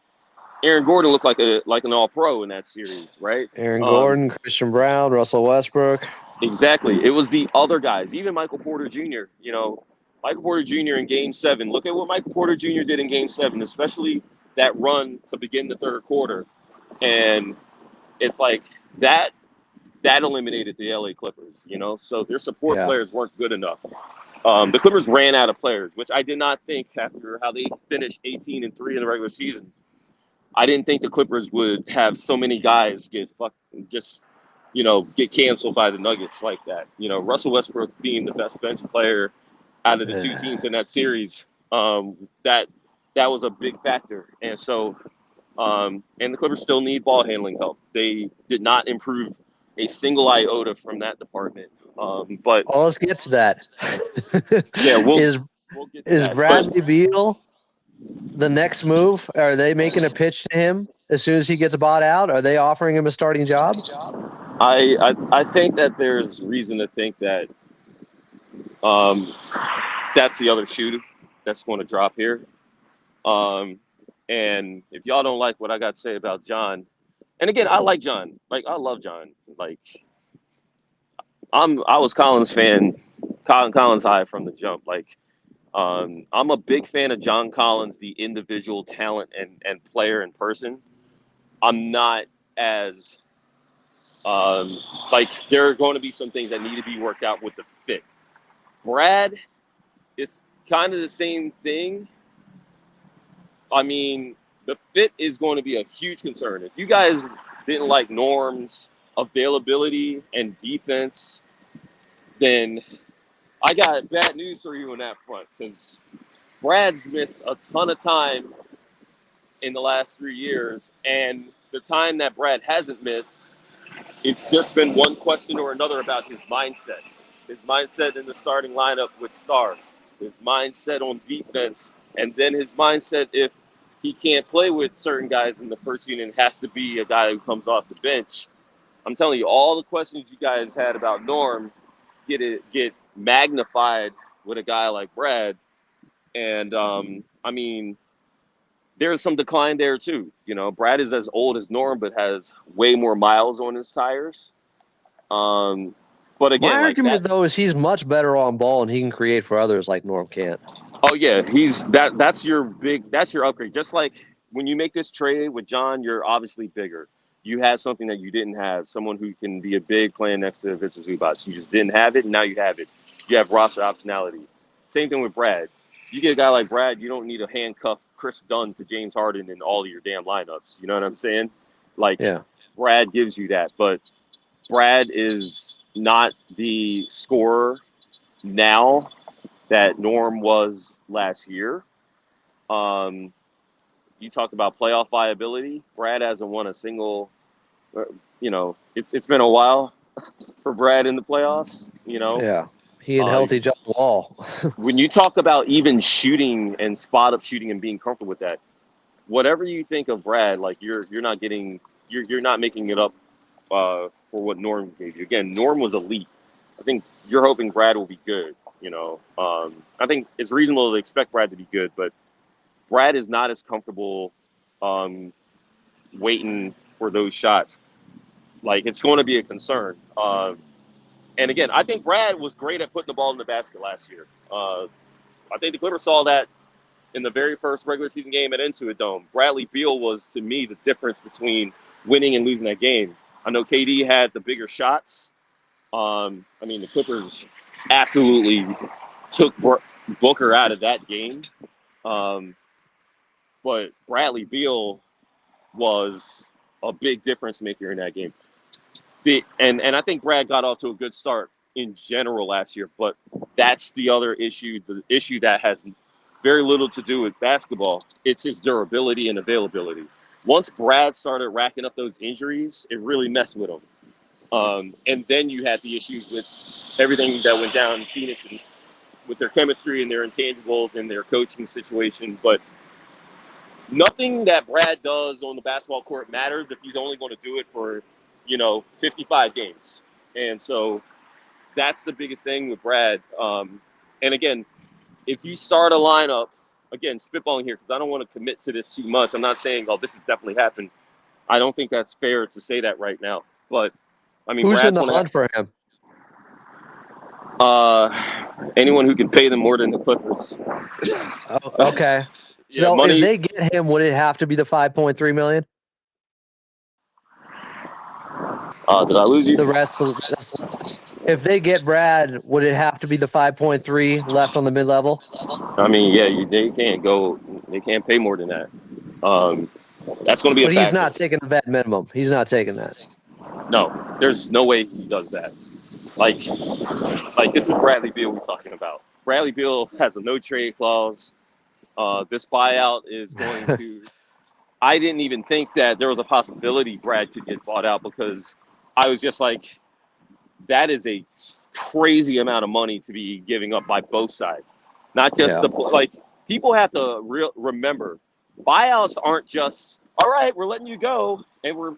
Aaron Gordon looked like an All-Pro in that series, right? Aaron Gordon, Christian Brown, Russell Westbrook. Exactly. It was the other guys, even Michael Porter Jr. Michael Porter Jr. in Game 7. Look at what Michael Porter Jr. did in Game 7, especially that run to begin the third quarter. And it's like that eliminated the LA Clippers, so their support players weren't good enough. The Clippers ran out of players, which I did not think after how they finished 18-3 in the regular season. I didn't think the Clippers would have so many guys get canceled by the Nuggets like that. Russell Westbrook being the best bench player out of the two teams in that series, that was a big factor. And so, and the Clippers still need ball handling help. They did not improve a single iota from that department. But let's get to that. Yeah, we'll get to is that. Bradley Beal the next move? Are they making a pitch to him as soon as he gets bought out? Are they offering him a starting job? I think that there's reason to think that that's the other shoe that's going to drop here. And if y'all don't like what I got to say about John, and again, I like John. Like, I love John. Like, I was Collins high from the jump. Like, I'm a big fan of John Collins, the individual talent and player in person. I'm not as there are going to be some things that need to be worked out with the fit. Brad is kind of the same thing. I mean, the fit is going to be a huge concern. If you guys didn't like Norm's availability and defense, then I got bad news for you on that front, because Brad's missed a ton of time in the last 3 years, and the time that Brad hasn't missed, it's just been one question or another about his mindset. His mindset in the starting lineup with stars, his mindset on defense, and then his mindset if he can't play with certain guys in the first unit and has to be a guy who comes off the bench. I'm telling you, all the questions you guys had about Norm get magnified with a guy like Brad. And, I mean, there's some decline there, too. Brad is as old as Norm, but has way more miles on his tires. But again, my argument, though, is he's much better on ball and he can create for others like Norm can't. Oh, yeah, that's your upgrade. Just like when you make this trade with John, you're obviously bigger. You have something that you didn't have, someone who can be a big playing next to Vince Zubac. You just didn't have it, and now you have it. You have roster optionality. Same thing with Brad. You get a guy like Brad, you don't need to handcuff Chris Dunn to James Harden in all of your damn lineups. You know what I'm saying? Brad gives you that. But Brad is not the scorer now that Norm was last year. you talk about playoff viability. Brad hasn't won a single. It's been a while for Brad in the playoffs. Yeah. He and Uh, healthy John Wall. when you talk about even shooting and spot up shooting and being comfortable with that, whatever you think of Brad, like you're not getting you're not making it up for what Norm gave you. Again, Norm was elite. I think you're hoping Brad will be good. I think it's reasonable to expect Brad to be good, but Brad is not as comfortable waiting for those shots. Like, it's going to be a concern. And again, I think Brad was great at putting the ball in the basket last year. I think the Clippers saw that in the very first regular season game at Intuit Dome. Bradley Beal was, to me, the difference between winning and losing that game. I know KD had the bigger shots. The Clippers absolutely took Booker out of that game. But Bradley Beal was a big difference maker in that game. And I think Brad got off to a good start in general last year, but that's the other issue, the issue that has very little to do with basketball. It's his durability and availability. Once Brad started racking up those injuries, it really messed with him. And then you had the issues with everything that went down in Phoenix and with their chemistry and their intangibles and their coaching situation. But nothing that Brad does on the basketball court matters if he's only going to do it for, 55 games. And so that's the biggest thing with Brad. And again, if you start a lineup, again, spitballing here, because I don't want to commit to this too much. I'm not saying, oh, this has definitely happened. I don't think that's fair to say that right now. But, Who's Brad's in the going to hunt for him? anyone who can pay them more than the Clippers. Oh, okay. Yeah, So money. if they get him, would it have to be the 5.3 million? Did I lose you? The rest of if they get Brad, would it have to be the 5.3 left on the mid level? They can't go. They can't pay more than that. That's going to be a But he's factor. not taking the vet minimum. He's not taking that. No, there's no way he does that. Like this is Bradley Beal we're talking about. Bradley Beal has a no trade clause. This buyout is going to. I didn't even think that there was a possibility Brad could get bought out because I was just like, that is a crazy amount of money to be giving up by both sides. Not just people have to remember, buyouts aren't just, all right, we're letting you go. And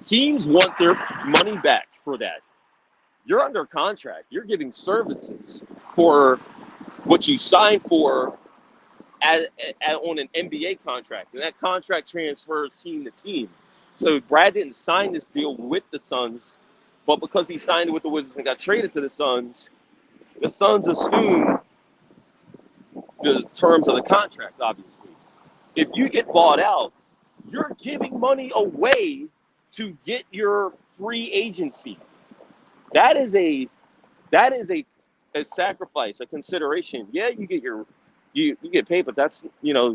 teams want their money back for that. You're under contract. You're giving services for what you signed for on an NBA contract. And that contract transfers team to team. So Brad didn't sign this deal with the Suns, but because he signed it with the Wizards and got traded to the Suns assume the terms of the contract, obviously. If you get bought out, you're giving money away to get your free agency. That is a sacrifice, a consideration. Yeah, you get you get paid, but that's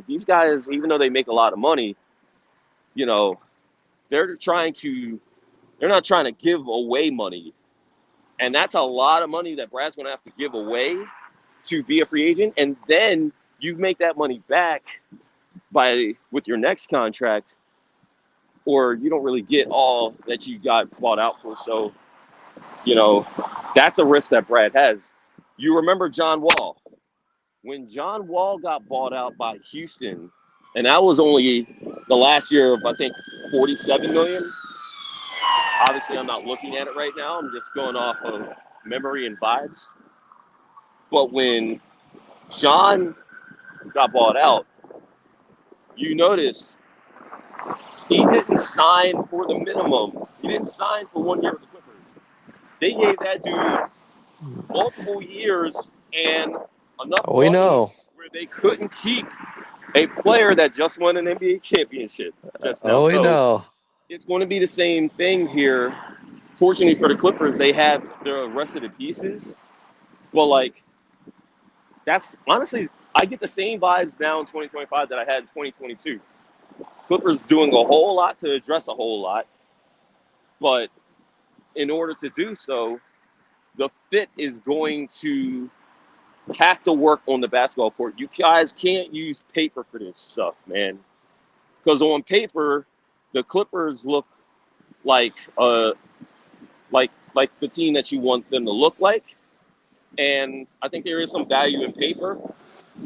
these guys, even though they make a lot of money, they're not trying to give away money. And that's a lot of money that Brad's gonna have to give away to be a free agent. And then you make that money back with your next contract, or you don't really get all that you got bought out for. So, that's a risk that Brad has. You remember John Wall. When John Wall got bought out by Houston, and that was only the last year of, I think, $47 million. Obviously, I'm not looking at it right now. I'm just going off of memory and vibes. But when John got bought out, you notice he didn't sign for the minimum. He didn't sign for 1 year with the Clippers. They gave that dude multiple years and enough money where they couldn't keep a player that just won an NBA championship just now. We know. It's going to be the same thing here. Fortunately for the Clippers, they have their rest of the pieces. But, that's honestly, I get the same vibes now in 2025 that I had in 2022. Clippers doing a whole lot to address a whole lot. But in order to do so, the fit is going to have to work on the basketball court. You guys can't use paper for this stuff, man. Because on paper, the Clippers look like like the team that you want them to look like. And I think there is some value in paper,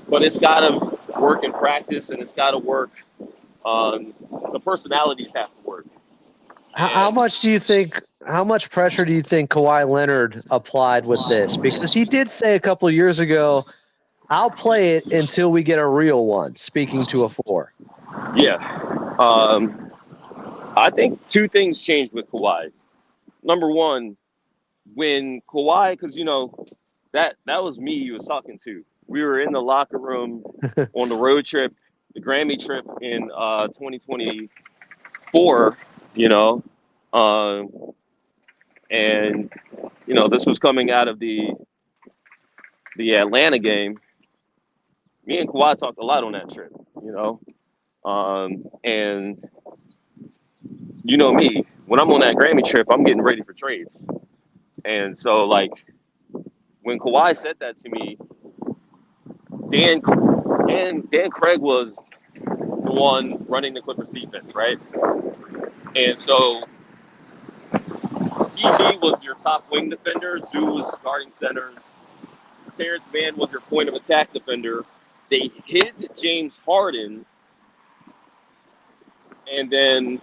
but it's got to work in practice, and it's got to work. The personalities have to work. How And much do you think? How much pressure do you think Kawhi Leonard applied with this? Because he did say a couple of years ago, "I'll play it until we get a real one." Speaking to a four. yeah, I think two things changed with Kawhi. Number one, when Kawhi, because that was me he was talking to. We were in the locker room on the road trip, the Grammy trip in 2024. You know, um, and this was coming out of the Atlanta game. Me and Kawhi talked a lot on that trip. And you know me, when I'm on that Grammy trip, I'm getting ready for trades. And so, like, when Kawhi said that to me, Dan Craig was the one running the Clippers defense, right? And so PG was your top wing defender, Zoo was guarding centers, Terrence Mann was your point of attack defender. They hid James Harden, and then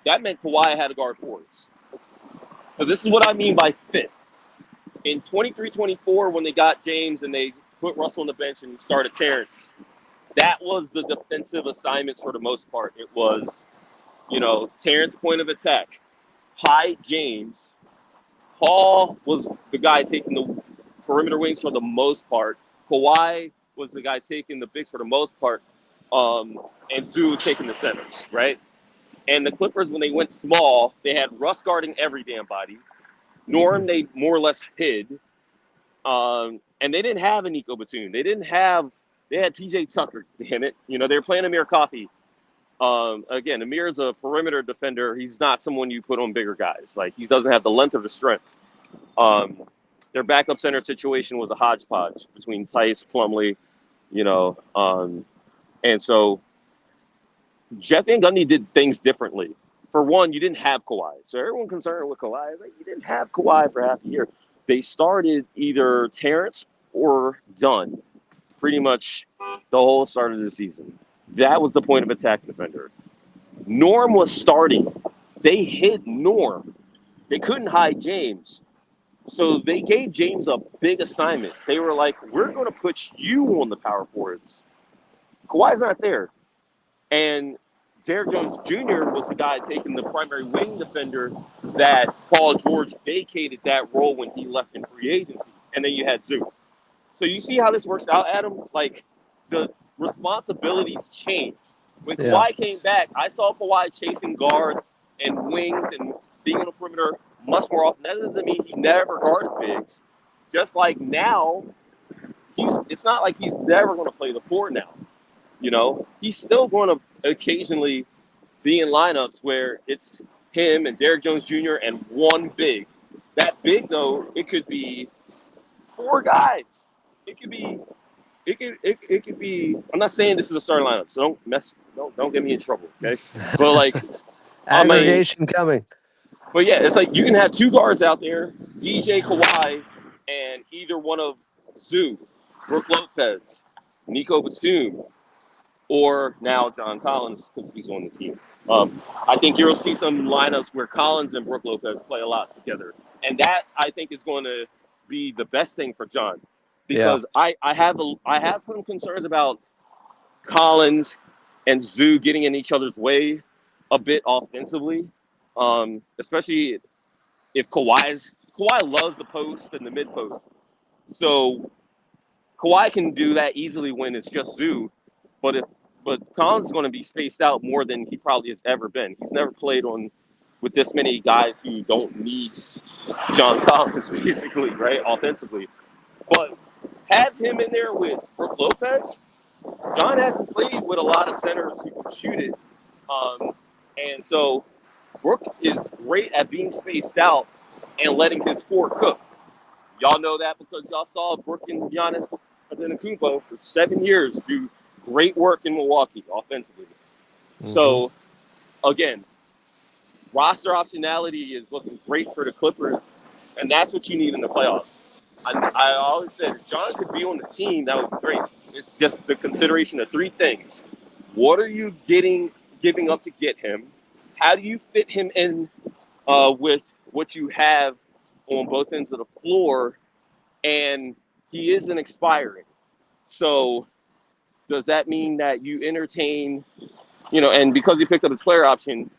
that meant Kawhi had to guard forwards. So this is what I mean by fit. In 23-24, when they got James and they put Russell on the bench and started Terrence, that was the defensive assignments for the most part. It was, Terrence point of attack, hide James. Paul was the guy taking the perimeter wings for the most part. Kawhi was the guy taking the bigs for the most part. And Zoo was taking the centers, right? And the Clippers, when they went small, they had Russ guarding every damn body. Norm, they more or less hid. And they didn't have a Nico Batum. They had PJ Tucker, damn it. They were playing Amir Coffey. Again, Amir is a perimeter defender. He's not someone you put on bigger guys. Like, he doesn't have the length or the strength. Their backup center situation was a hodgepodge between Tice, Plumlee, and so Jeff Van Gundy did things differently. For one, you didn't have Kawhi. So everyone concerned with Kawhi, like, you didn't have Kawhi for half a year. They started either Terrence or Dunn pretty much the whole start of the season. That was the point of attack defender. Norm was starting. They hid Norm. They couldn't hide James. So they gave James a big assignment. They were like, we're going to put you on the power forwards. Kawhi's not there. And Derrick Jones Jr. was the guy taking the primary wing defender that Paul George vacated that role when he left in free agency. And then you had Zoo. So you see how this works out, Adam? Like, the responsibilities change. When Kawhi came back, I saw Kawhi chasing guards and wings and being on the perimeter much more often. That doesn't mean he never guarded bigs. Just like now, it's not like he's never going to play the four now. He's still going to occasionally be in lineups where it's him and Derrick Jones Jr. and one big. That big, though, it could be four guys. It could be. I'm not saying this is a starting lineup, so don't get me in trouble, okay? But like, aggregation coming. But yeah, it's like you can have two guards out there, DJ, Kawhi, and either one of Zoo, Brook Lopez, Nico Batum, or now John Collins because he's on the team. I think you'll see some lineups where Collins and Brook Lopez play a lot together, and that I think is going to be the best thing for John. Because I have some concerns about Collins and Zoo getting in each other's way a bit offensively, especially if Kawhi loves the post and the mid post. So Kawhi can do that easily when it's just Zoo, but Collins is going to be spaced out more than he probably has ever been. He's never played with this many guys who don't need John Collins, basically, right, offensively. But have him in there with Brook Lopez. John hasn't played with a lot of centers who can shoot it. And so Brook is great at being spaced out and letting his four cook. Y'all know that because y'all saw Brook and Giannis Antetokounmpo for 7 years do great work in Milwaukee offensively. So, again, roster optionality is looking great for the Clippers, and that's what you need in the playoffs. I always said if John could be on the team, that would be great. It's just the consideration of three things. What are you giving up to get him? How do you fit him in with what you have on both ends of the floor? And he isn't expiring. So does that mean that you entertain, and because he picked up a player option,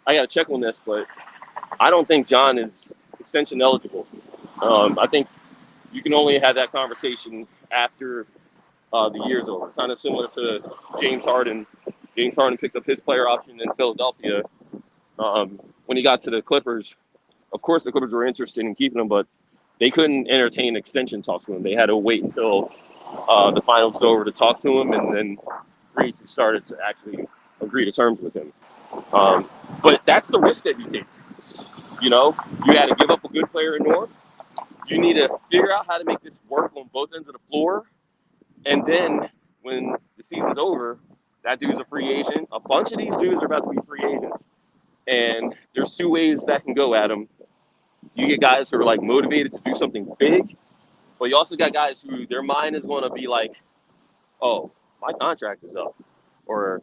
I got to check on this, but I don't think John is extension eligible. I think you can only have that conversation after the year's over, kind of similar to James Harden. James Harden picked up his player option in Philadelphia. When he got to the Clippers, of course the Clippers were interested in keeping him, but they couldn't entertain extension talks with him. They had to wait until the finals was over to talk to him, and then free agents started to actually agree to terms with him. But that's the risk that you take. You had to give up a good player in Norm. You need to figure out how to make this work on both ends of the floor. And then when the season's over, that dude's a free agent. A bunch of these dudes are about to be free agents. And there's two ways that can go, Adam. You get guys who are like motivated to do something big, but you also got guys who their mind is going to be like, oh, my contract is up, or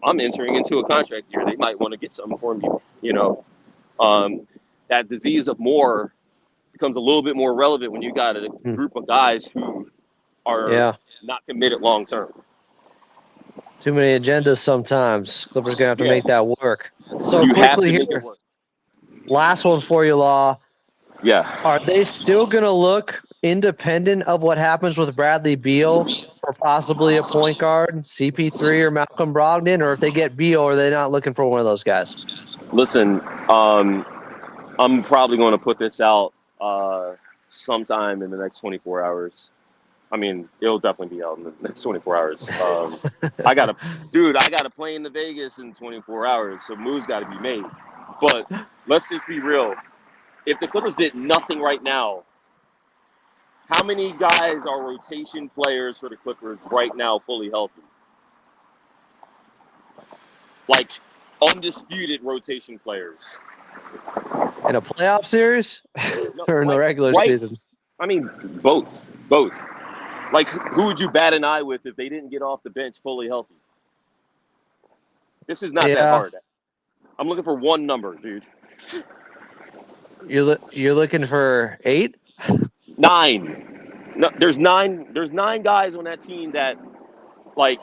I'm entering into a contract year. They might want to get something for me. That disease of more becomes a little bit more relevant when you got a group of guys who are not committed long term. Too many agendas sometimes. Clippers gonna have to make that work. So you quickly have to here, make it work. Last one for you, Law. Yeah. Are they still gonna look independent of what happens with Bradley Beal for possibly a point guard, CP3 or Malcolm Brogdon, or if they get Beal, are they not looking for one of those guys? Listen, I'm probably going to put this out sometime in the next 24 hours. I mean, it'll definitely be out in the next 24 hours. I got a plane to Vegas in 24 hours, so moves got to be made. But let's just be real. If the Clippers did nothing right now, how many guys are rotation players for the Clippers right now fully healthy? Like, undisputed rotation players. In a playoff series or in the regular season? I mean, both. Like, who would you bat an eye with if they didn't get off the bench fully healthy? This is not that hard. I'm looking for one number, dude. You're looking for 8? 9. No, there's 9. There's 9 guys on that team that, like,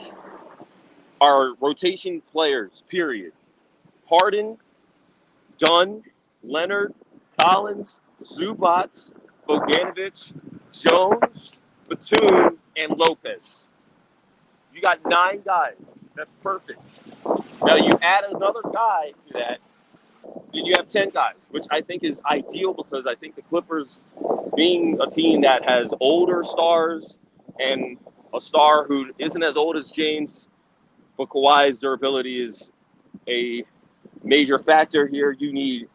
are rotation players. Period. Harden, Dunn, Leonard, Collins, Zubats, Bogdanovich, Jones, Batum, and Lopez. You got 9 guys. That's perfect. Now you add another guy to that, then you have 10 guys, which I think is ideal because I think the Clippers, being a team that has older stars and a star who isn't as old as James, but Kawhi's durability is a major factor here. You need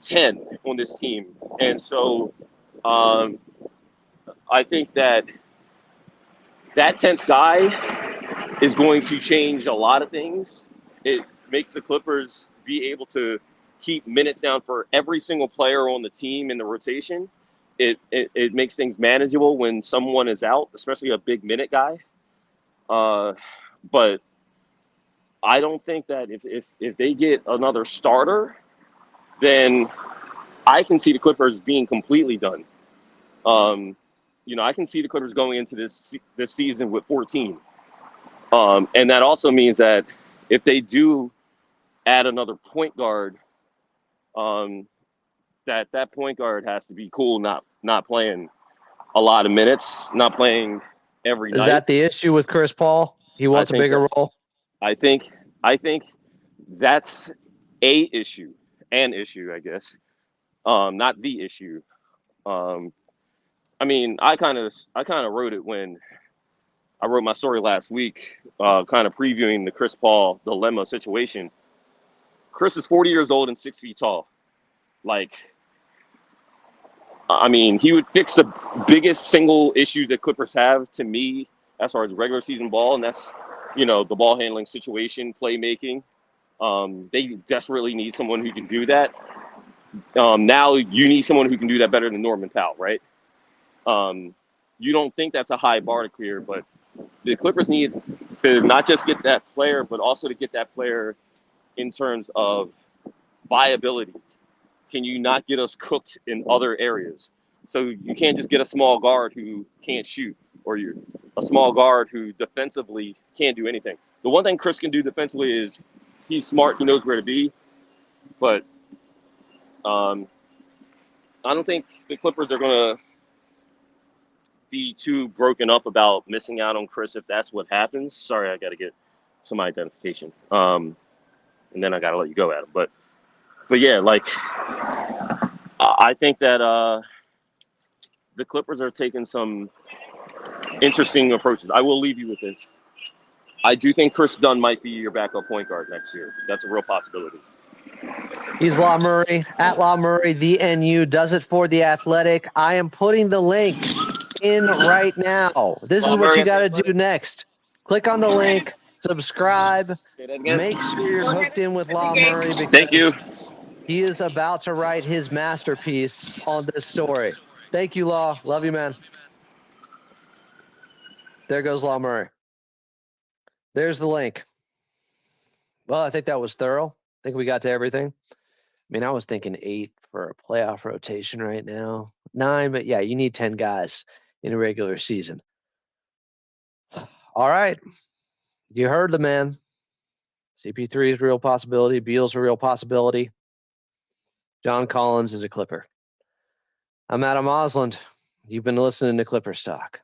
10 on this team. And so I think that 10th guy is going to change a lot of things. It makes the Clippers be able to keep minutes down for every single player on the team in the rotation. It makes things manageable when someone is out, especially a big minute guy. But I don't think that if they get another starter, then I can see the Clippers being completely done. I can see the Clippers going into this season with 14. And that also means that if they do add another point guard, that point guard has to be cool, not playing a lot of minutes, not playing every night. Is that the issue with Chris Paul? He wants a bigger role? I think that's an issue, I guess. Not the issue. I mean, I kind of wrote it when I wrote my story last week, kind of previewing the Chris Paul dilemma situation. Chris is 40 years old and 6 feet tall. Like, I mean, he would fix the biggest single issue that Clippers have to me as far as regular season ball, and that's, the ball handling situation, playmaking. They desperately need someone who can do that. Now you need someone who can do that better than Norman Powell, right? You don't think that's a high bar to clear, but the Clippers need to not just get that player, but also to get that player in terms of viability. Can you not get us cooked in other areas? So you can't just get a small guard who can't shoot, or a small guard who defensively can't do anything. The one thing Chris can do defensively is he's smart, he knows where to be, but I don't think the Clippers are going to be too broken up about missing out on Chris if that's what happens. Sorry, I got to get some identification, and then I got to let you go, Adam. But yeah, like I think that the Clippers are taking some interesting approaches. I will leave you with this. I do think Chris Dunn might be your backup point guard next year. That's a real possibility. He's Law Murray, at Law Murray, the NU, does it for The Athletic. I am putting the link in right now. This is what you got to do next. Click on the link, subscribe, make sure you're hooked in with Law Murray because Thank you. he is about to write his masterpiece on this story. Thank you, Law. Love you, man. There goes Law Murray. There's the link. Well, I think that was thorough. I think we got to everything. I mean, I was thinking 8 for a playoff rotation right now. 9, but yeah, you need 10 guys in a regular season. All right. You heard the man. CP3 is a real possibility. Beal's a real possibility. John Collins is a Clipper. I'm Adam Osland. You've been listening to Clipper Stock.